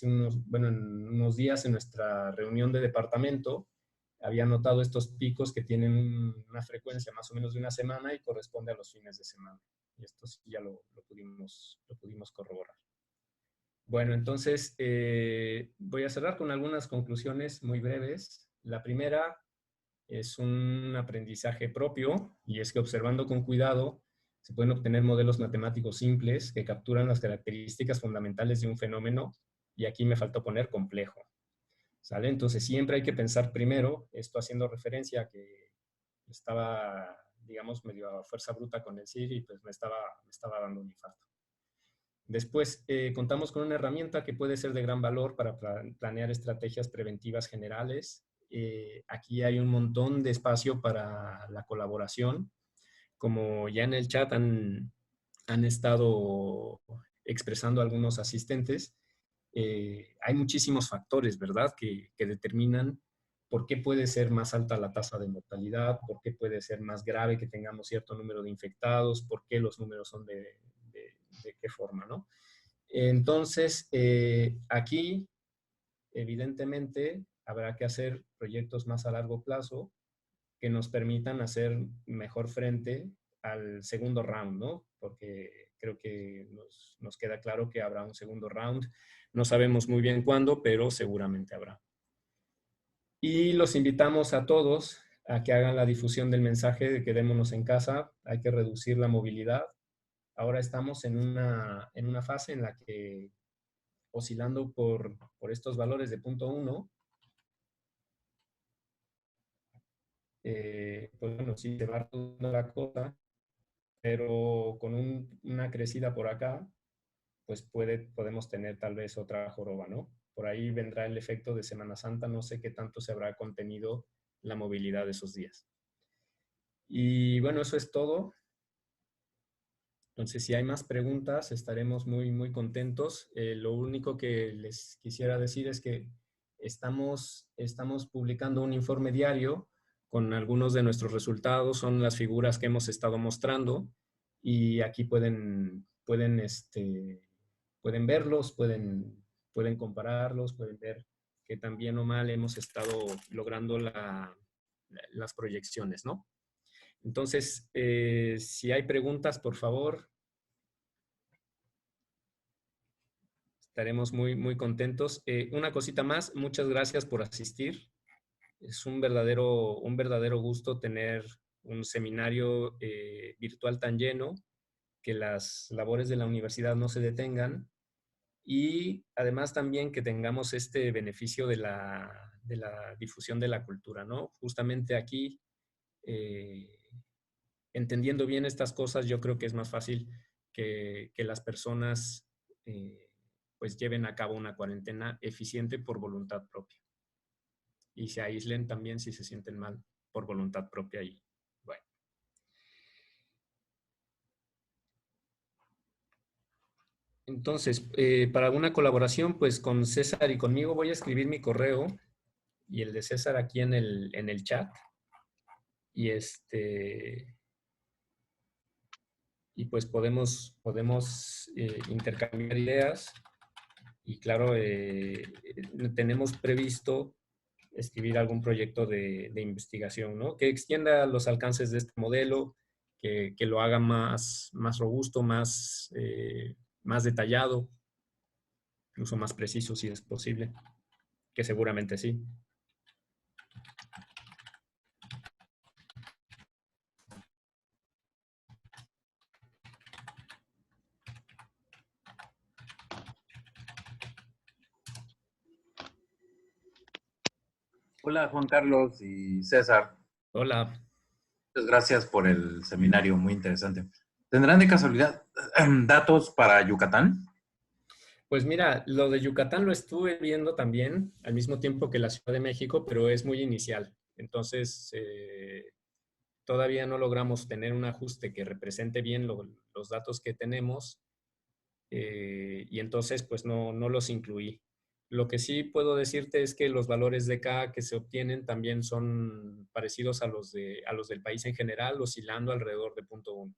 en unos días en nuestra reunión de departamento. Había notado estos picos que tienen una frecuencia más o menos de una semana y corresponde a los fines de semana. Y esto sí ya lo pudimos corroborar. Bueno, entonces voy a cerrar con algunas conclusiones muy breves. La primera es un aprendizaje propio, y es que observando con cuidado se pueden obtener modelos matemáticos simples que capturan las características fundamentales de un fenómeno, y aquí me faltó poner complejo. ¿Sale? Entonces siempre hay que pensar primero, esto haciendo referencia a que estaba, digamos, medio a fuerza bruta con el CIR y pues me estaba dando un infarto. Después, contamos con una herramienta que puede ser de gran valor para planear estrategias preventivas generales. Aquí hay un montón de espacio para la colaboración. Como ya en el chat han estado expresando algunos asistentes, hay muchísimos factores, ¿verdad?, que determinan por qué puede ser más alta la tasa de mortalidad, por qué puede ser más grave que tengamos cierto número de infectados, por qué los números son de qué forma, ¿no? Entonces, aquí, evidentemente, habrá que hacer proyectos más a largo plazo que nos permitan hacer mejor frente al segundo round, ¿no? Porque creo que nos queda claro que habrá un segundo round. No sabemos muy bien cuándo, pero seguramente habrá. Y los invitamos a todos a que hagan la difusión del mensaje de quedémonos en casa, hay que reducir la movilidad. Ahora estamos en una fase en la que, oscilando por estos valores de 0.1, pues bueno, sí se va reduciendo la cosa, pero con una crecida por acá, pues podemos tener tal vez otra joroba, ¿no? Por ahí vendrá el efecto de Semana Santa, no sé qué tanto se habrá contenido la movilidad de esos días. Y bueno, eso es todo. Entonces, si hay más preguntas, estaremos muy, muy contentos. Lo único que les quisiera decir es que estamos publicando un informe diario con algunos de nuestros resultados, son las figuras que hemos estado mostrando, y aquí pueden verlos, pueden compararlos, pueden ver que tan bien o mal hemos estado logrando las proyecciones, ¿no? Entonces, si hay preguntas, por favor, estaremos muy, muy contentos. Una cosita más, muchas gracias por asistir. Es un verdadero gusto tener un seminario virtual tan lleno, que las labores de la universidad no se detengan, y además también que tengamos este beneficio de la difusión de la cultura, ¿no? Justamente aquí, entendiendo bien estas cosas, yo creo que es más fácil que las personas pues lleven a cabo una cuarentena eficiente por voluntad propia. Y se aíslen también si se sienten mal por voluntad propia. Y bueno. Entonces, para alguna colaboración, pues con César y conmigo voy a escribir mi correo y el de César aquí en el chat. Y pues podemos intercambiar ideas, y claro, tenemos previsto escribir algún proyecto de investigación, ¿no? Que extienda los alcances de este modelo, que lo haga más robusto, más detallado, incluso más preciso si es posible, que seguramente sí. Hola Juan Carlos y César. Hola. Muchas gracias por el seminario, muy interesante. ¿Tendrán de casualidad datos para Yucatán? Pues mira, lo de Yucatán lo estuve viendo también al mismo tiempo que la Ciudad de México, pero es muy inicial. Entonces, todavía no logramos tener un ajuste que represente bien los datos que tenemos, y entonces pues no los incluí. Lo que sí puedo decirte es que los valores de K que se obtienen también son parecidos a los del país en general, oscilando alrededor de 0.1.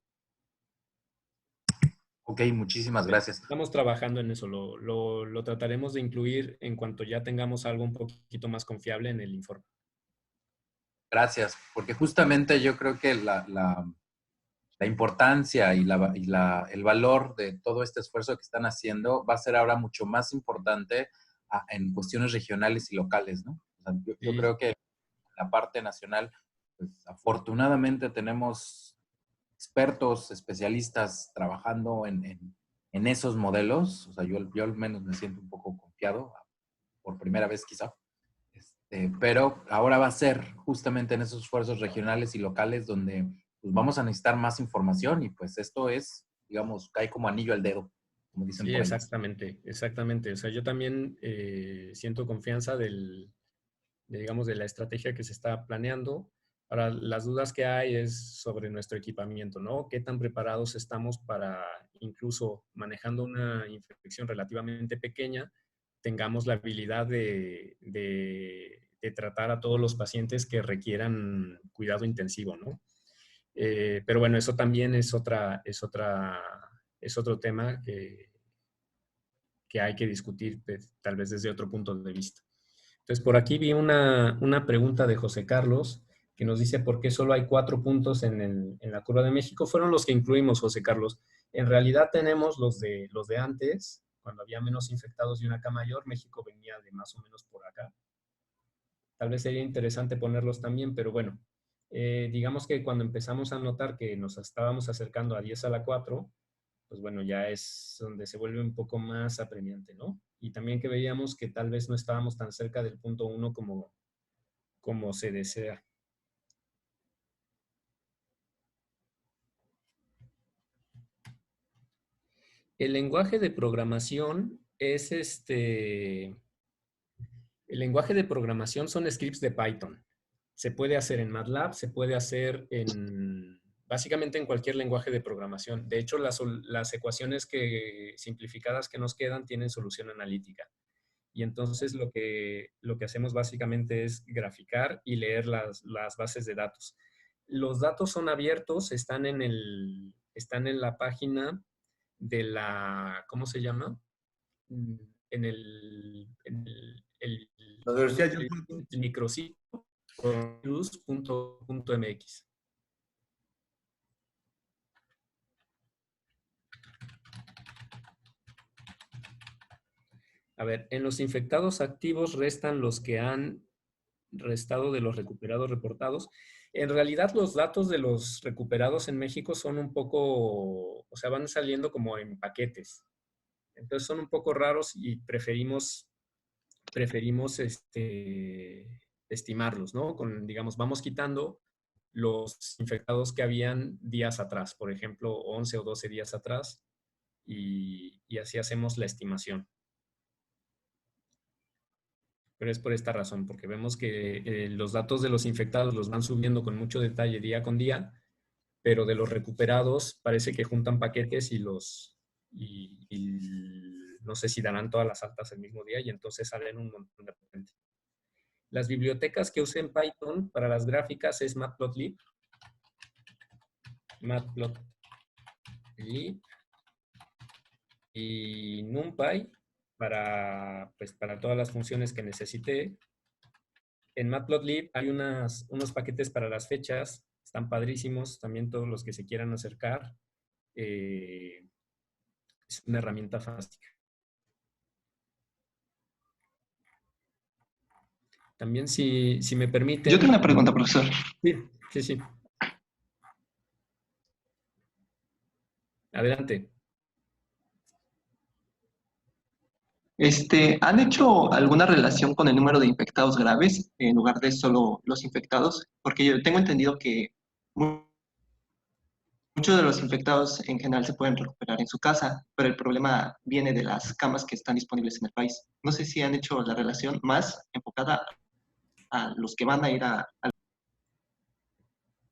Ok, muchísimas gracias. Estamos trabajando en eso, lo trataremos de incluir en cuanto ya tengamos algo un poquito más confiable en el informe. Gracias, porque justamente yo creo que la importancia y el valor de todo este esfuerzo que están haciendo va a ser ahora mucho más importante en cuestiones regionales y locales, ¿no? O sea, yo creo que la parte nacional, pues afortunadamente tenemos expertos, especialistas trabajando en esos modelos. O sea, yo al menos me siento un poco confiado, por primera vez quizá. Pero ahora va a ser justamente en esos esfuerzos regionales y locales donde pues, vamos a necesitar más información y pues esto es, digamos, cae como anillo al dedo, como dicen Sí, por ahí. exactamente, exactamente. O sea, yo también siento confianza digamos, de la estrategia que se está planeando. Ahora, las dudas que hay es sobre nuestro equipamiento, ¿no? ¿Qué tan preparados estamos para, incluso manejando una infección relativamente pequeña, tengamos la habilidad de tratar a todos los pacientes que requieran cuidado intensivo, ¿no? Pero bueno, eso también es otro tema que hay que discutir, pues, tal vez desde otro punto de vista. Entonces, por aquí vi una pregunta de José Carlos que nos dice por qué solo hay 4 puntos en la curva de México. Fueron los que incluimos, José Carlos. En realidad tenemos los de antes, cuando había menos infectados y una cama mayor. México venía de más o menos por acá. Tal vez sería interesante ponerlos también, pero bueno, digamos que cuando empezamos a notar que nos estábamos acercando a 10 a la 4, pues bueno, ya es donde se vuelve un poco más apremiante, ¿no? Y también que veíamos que tal vez no estábamos tan cerca del punto 1 como se desea. El lenguaje de programación es el lenguaje de programación son scripts de Python. Se puede hacer en MATLAB, se puede hacer básicamente en cualquier lenguaje de programación. De hecho, las ecuaciones simplificadas que nos quedan tienen solución analítica. Y entonces lo que hacemos básicamente es graficar y leer las bases de datos. Los datos son abiertos, están en la página de ¿cómo se llama? En el La Universidad el micrositio .mx. A ver, en los infectados activos restan los que han restado de los recuperados reportados. En realidad, los datos de los recuperados en México son un poco, o sea, van saliendo como en paquetes. Entonces son un poco raros y preferimos estimarlos, ¿no? Digamos, vamos quitando los infectados que habían días atrás, por ejemplo, 11 o 12 días atrás, y así hacemos la estimación. Pero es por esta razón, porque vemos que los datos de los infectados los van subiendo con mucho detalle día con día, pero de los recuperados parece que juntan paquetes y no sé si darán todas las altas el mismo día y entonces salen un montón de repente. Las bibliotecas que usé en Python para las gráficas es Matplotlib y NumPy para todas las funciones que necesité. En Matplotlib hay unos paquetes para las fechas, están padrísimos, también todos los que se quieran acercar. Es una herramienta fantástica. También, si me permiten... Yo tengo una pregunta, profesor. Sí. Adelante. ¿Han hecho alguna relación con el número de infectados graves en lugar de solo los infectados? Porque yo tengo entendido que muchos de los infectados en general se pueden recuperar en su casa, pero el problema viene de las camas que están disponibles en el país. No sé si han hecho la relación más enfocada a los que van a ir a...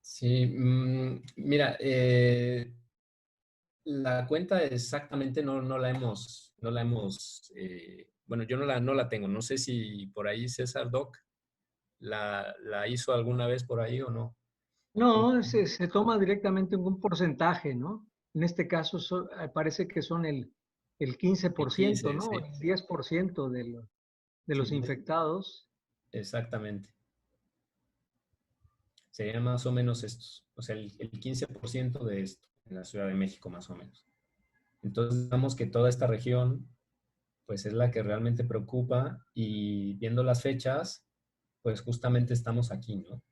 Sí, mira, la cuenta exactamente no la hemos, bueno, yo no la tengo. No sé si por ahí César Doc la hizo alguna vez por ahí o no. No, se toma directamente un porcentaje, ¿no? En este caso parece que son el 15%, ¿no? Sí. El 10% de los infectados. Exactamente. serían más o menos estos, o sea, el 15% de esto en la Ciudad de México más o menos. Entonces, digamos que toda esta región, pues es la que realmente preocupa y viendo las fechas, pues justamente estamos aquí, ¿no?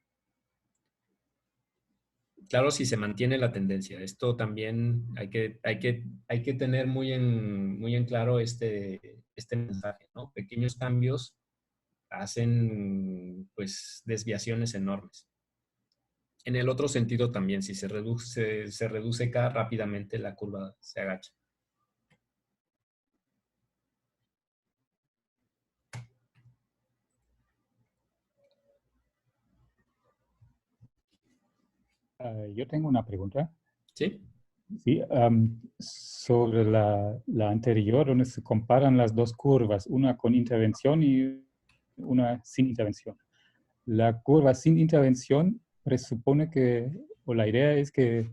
Claro, si se mantiene la tendencia. Esto también hay que tener muy en claro este mensaje, ¿no? Pequeños cambios hacen, pues, desviaciones enormes. En el otro sentido también, si se reduce K rápidamente, la curva se agacha. Yo tengo una pregunta. ¿Sí? Sí, sobre la anterior, donde se comparan las dos curvas, una con intervención y una sin intervención. La curva sin intervención presupone que, o la idea es que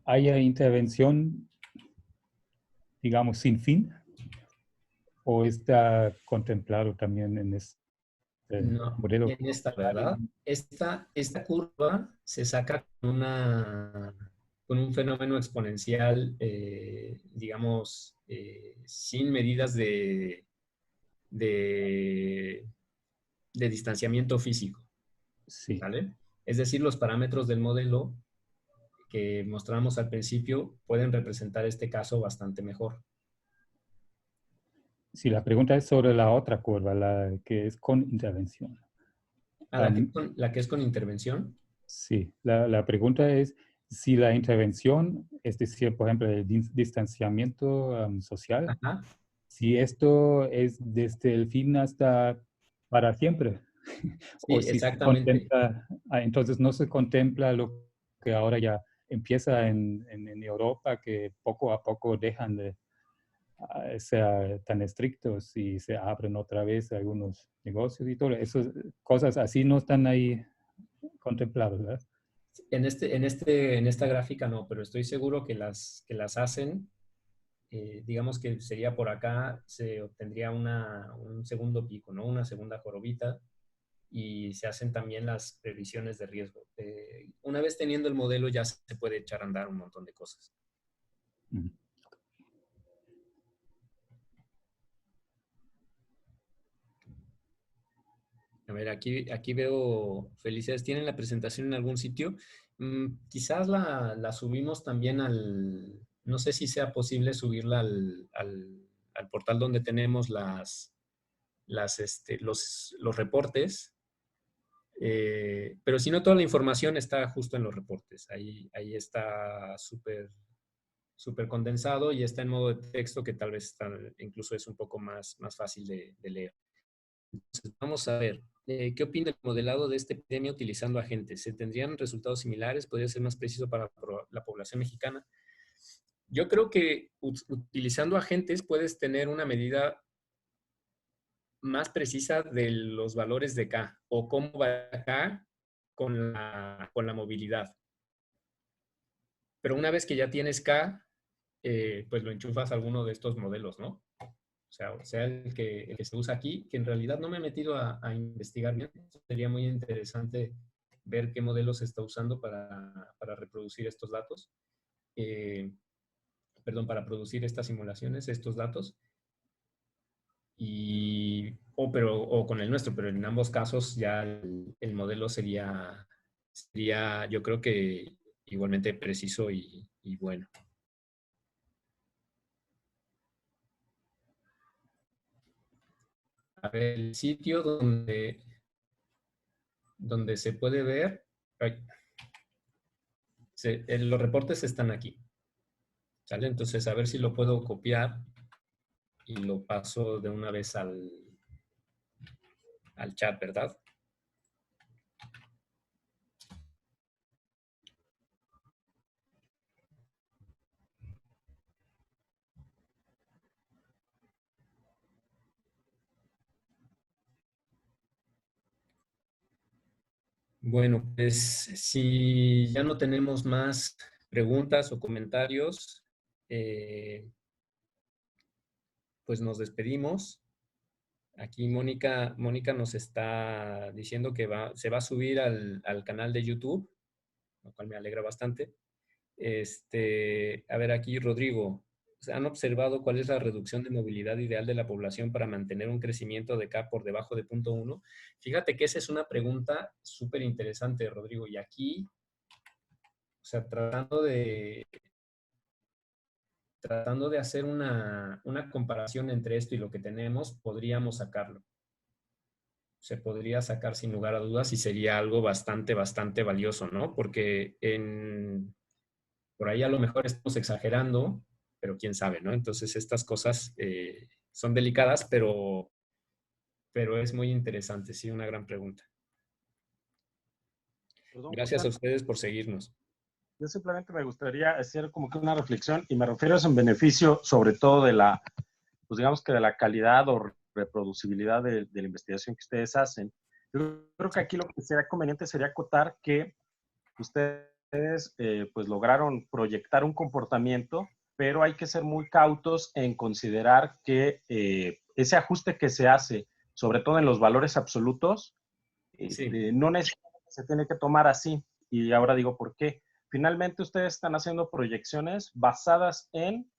haya intervención, digamos, sin fin, o está contemplado también en este No, modelo. en esta, ¿verdad? Esta curva se saca con un fenómeno exponencial, digamos, sin medidas de distanciamiento físico, Sí. ¿vale? Es decir, los parámetros del modelo que mostramos al principio pueden representar este caso bastante mejor. Sí, la pregunta es sobre la otra curva, la que es con intervención. La que es con intervención. Sí, la pregunta es si la intervención, es decir, por ejemplo, el distanciamiento social, Ajá. si esto es desde el fin hasta para siempre. Sí, O si exactamente. entonces no se contempla lo que ahora ya empieza en Europa, que poco a poco dejan de ser tan estrictos y se abren otra vez algunos negocios y todo. Esas cosas así no están ahí contempladas, ¿verdad? En esta gráfica no, pero estoy seguro que las hacen. Digamos que sería por acá, se obtendría un segundo pico, ¿no? Una segunda jorobita, y se hacen también las previsiones de riesgo. Una vez teniendo el modelo ya se puede echar a andar un montón de cosas. A ver, aquí veo, felicidades, ¿tienen la presentación en algún sitio? Quizás la subimos también no sé si sea posible subirla al portal donde tenemos los reportes, pero si no, toda la información está justo en los reportes. Ahí está súper condensado y está en modo de texto que tal vez incluso es un poco más fácil de leer. Entonces, vamos a ver, ¿qué opina el modelado de esta epidemia utilizando agentes? ¿Se tendrían resultados similares? ¿Podría ser más preciso para la población mexicana? Yo creo que utilizando agentes puedes tener una medida más precisa de los valores de K o cómo va K con la movilidad. Pero una vez que ya tienes K, pues lo enchufas a alguno de estos modelos, ¿no? O sea el que se usa aquí, que en realidad no me he metido a investigar bien. Sería muy interesante ver qué modelo se está usando para reproducir estos datos. Perdón, para producir estas simulaciones, estos datos. O con el nuestro, pero en ambos casos ya el modelo sería, yo creo que igualmente preciso y bueno. A ver, el sitio donde se puede ver, los reportes están aquí, ¿sale? Entonces, a ver si lo puedo copiar y lo paso de una vez al chat, ¿verdad? Bueno, pues si ya no tenemos más preguntas o comentarios, pues nos despedimos. Aquí Mónica nos está diciendo que se va a subir al canal de YouTube, lo cual me alegra bastante. A ver, aquí Rodrigo, ¿han observado cuál es la reducción de movilidad ideal de la población para mantener un crecimiento de K por debajo de 0.1? Fíjate que esa es una pregunta súper interesante, Rodrigo, y aquí, o sea, tratando de hacer una comparación entre esto y lo que tenemos, podríamos sacarlo. Se podría sacar sin lugar a dudas y sería algo bastante, bastante valioso, ¿no? Porque por ahí a lo mejor estamos exagerando, pero quién sabe, ¿no? Entonces estas cosas son delicadas, pero es muy interesante, sí, una gran pregunta. Perdón, Gracias a ustedes por seguirnos. yo simplemente me gustaría hacer como que una reflexión, y me refiero a eso en beneficio sobre todo de la, pues digamos que de la calidad o reproducibilidad de la investigación que ustedes hacen. Yo creo que aquí lo que sería conveniente sería acotar que ustedes pues lograron proyectar un comportamiento, pero hay que ser muy cautos en considerar que ese ajuste que se hace, sobre todo en los valores absolutos, no necesariamente se tiene que tomar así. Y ahora digo por qué. Finalmente ustedes están haciendo proyecciones basadas en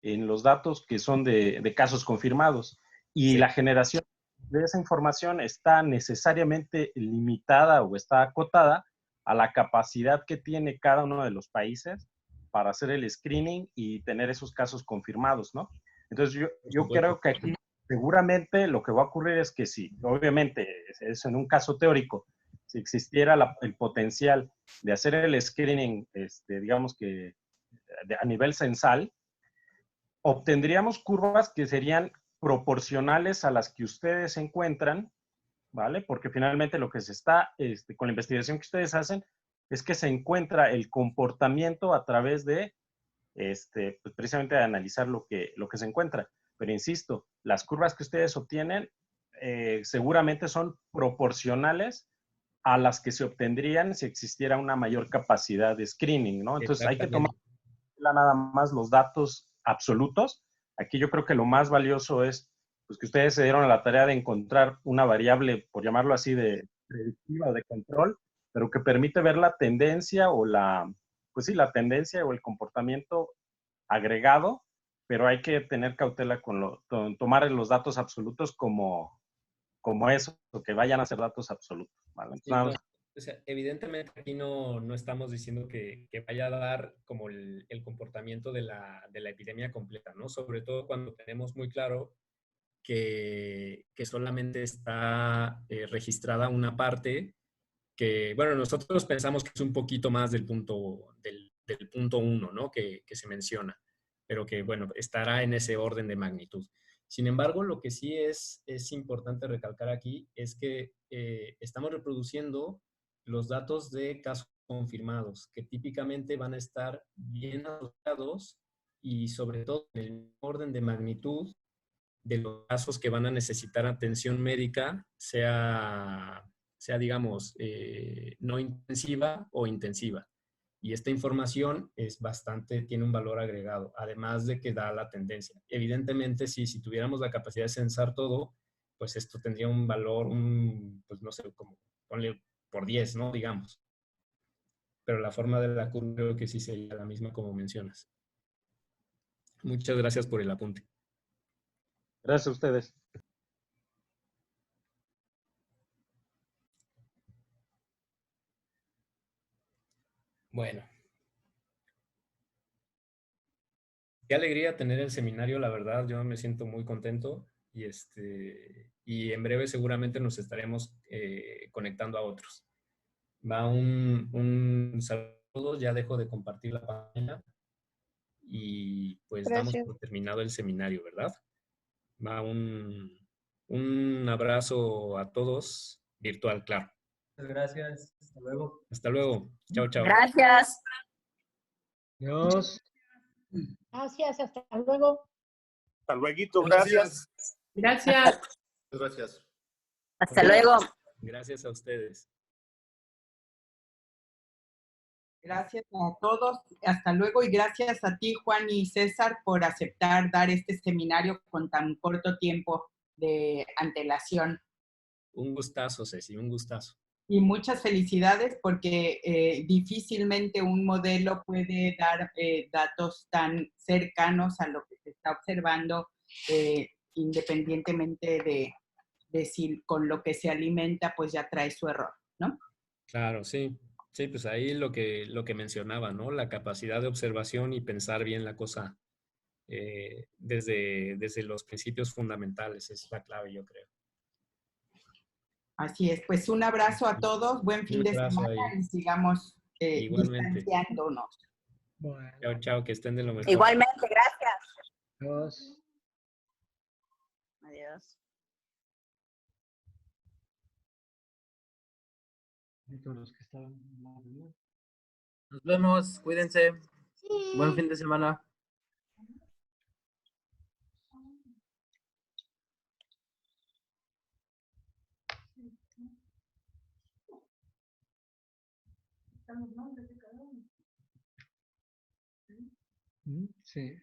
los datos que son de casos confirmados. Y la generación de esa información está necesariamente limitada o está acotada a la capacidad que tiene cada uno de los países para hacer el screening y tener esos casos confirmados, ¿no? Entonces yo creo que aquí seguramente lo que va a ocurrir es que sí, obviamente es en un caso teórico, si existiera el potencial de hacer el screening, digamos que a nivel censal, obtendríamos curvas que serían proporcionales a las que ustedes encuentran, ¿vale? Porque finalmente lo que se está, con la investigación que ustedes hacen, es que se encuentra el comportamiento a través de, pues precisamente de analizar lo que se encuentra. Pero insisto, las curvas que ustedes obtienen seguramente son proporcionales a las que se obtendrían si existiera una mayor capacidad de screening, ¿no? Entonces hay que tomar nada más los datos absolutos. Aquí yo creo que lo más valioso es pues, que ustedes se dieron a la tarea de encontrar una variable, por llamarlo así, de predictiva o de control, pero que permite ver la tendencia o pues sí, la tendencia o el comportamiento agregado, pero hay que tener cautela con tomar los datos absolutos como eso, que vayan a ser datos absolutos, ¿vale? Sí, no, o sea, evidentemente aquí no estamos diciendo que vaya a dar como el comportamiento de la epidemia completa, ¿no? Sobre todo cuando tenemos muy claro que solamente está registrada una parte que, bueno, nosotros pensamos que es un poquito más del punto 1, ¿no? Que se menciona, pero que, bueno, estará en ese orden de magnitud. Sin embargo, lo que sí es importante recalcar aquí es que estamos reproduciendo los datos de casos confirmados, que típicamente van a estar bien asociados y sobre todo en el orden de magnitud de los casos que van a necesitar atención médica, sea digamos, no intensiva o intensiva. Y esta información tiene un valor agregado, además de que da la tendencia. Evidentemente, si tuviéramos la capacidad de censar todo, pues esto tendría un valor, pues no sé, como ponle por 10, ¿no? Digamos. Pero la forma de la curva creo que sí sería la misma como mencionas. Muchas gracias por el apunte. Gracias a ustedes. Bueno. Qué alegría tener el seminario, la verdad, yo me siento muy contento y en breve seguramente nos estaremos conectando a otros. Va un saludo, ya dejo de compartir la página y pues damos por terminado el seminario, ¿verdad? Va un abrazo a todos, virtual, claro. Muchas gracias, hasta luego. Hasta luego, chao, chao. Gracias. Adiós. Gracias, hasta luego. Hasta luego, gracias. Gracias. Gracias. Hasta luego. Gracias a ustedes. Gracias a todos, hasta luego y gracias a ti, Juan y César, por aceptar dar este seminario con tan corto tiempo. de antelación. Un gustazo, Ceci, un gustazo. Y muchas felicidades porque difícilmente un modelo puede dar datos tan cercanos a lo que se está observando, independientemente de si con lo que se alimenta pues ya trae su error, ¿no? Claro, sí. Sí, pues ahí lo que mencionaba, ¿no? La capacidad de observación y pensar bien la cosa desde los principios fundamentales es la clave, yo creo. Así es, pues un abrazo a todos, buen fin Un de abrazo semana ahí. y sigamos Igualmente. distanciándonos. Bueno, Chao, chao, que estén de lo mejor. Igualmente, gracias. adiós. Adiós. Los que estaban en la reunión. Nos vemos, cuídense. Buen fin de semana. Sí.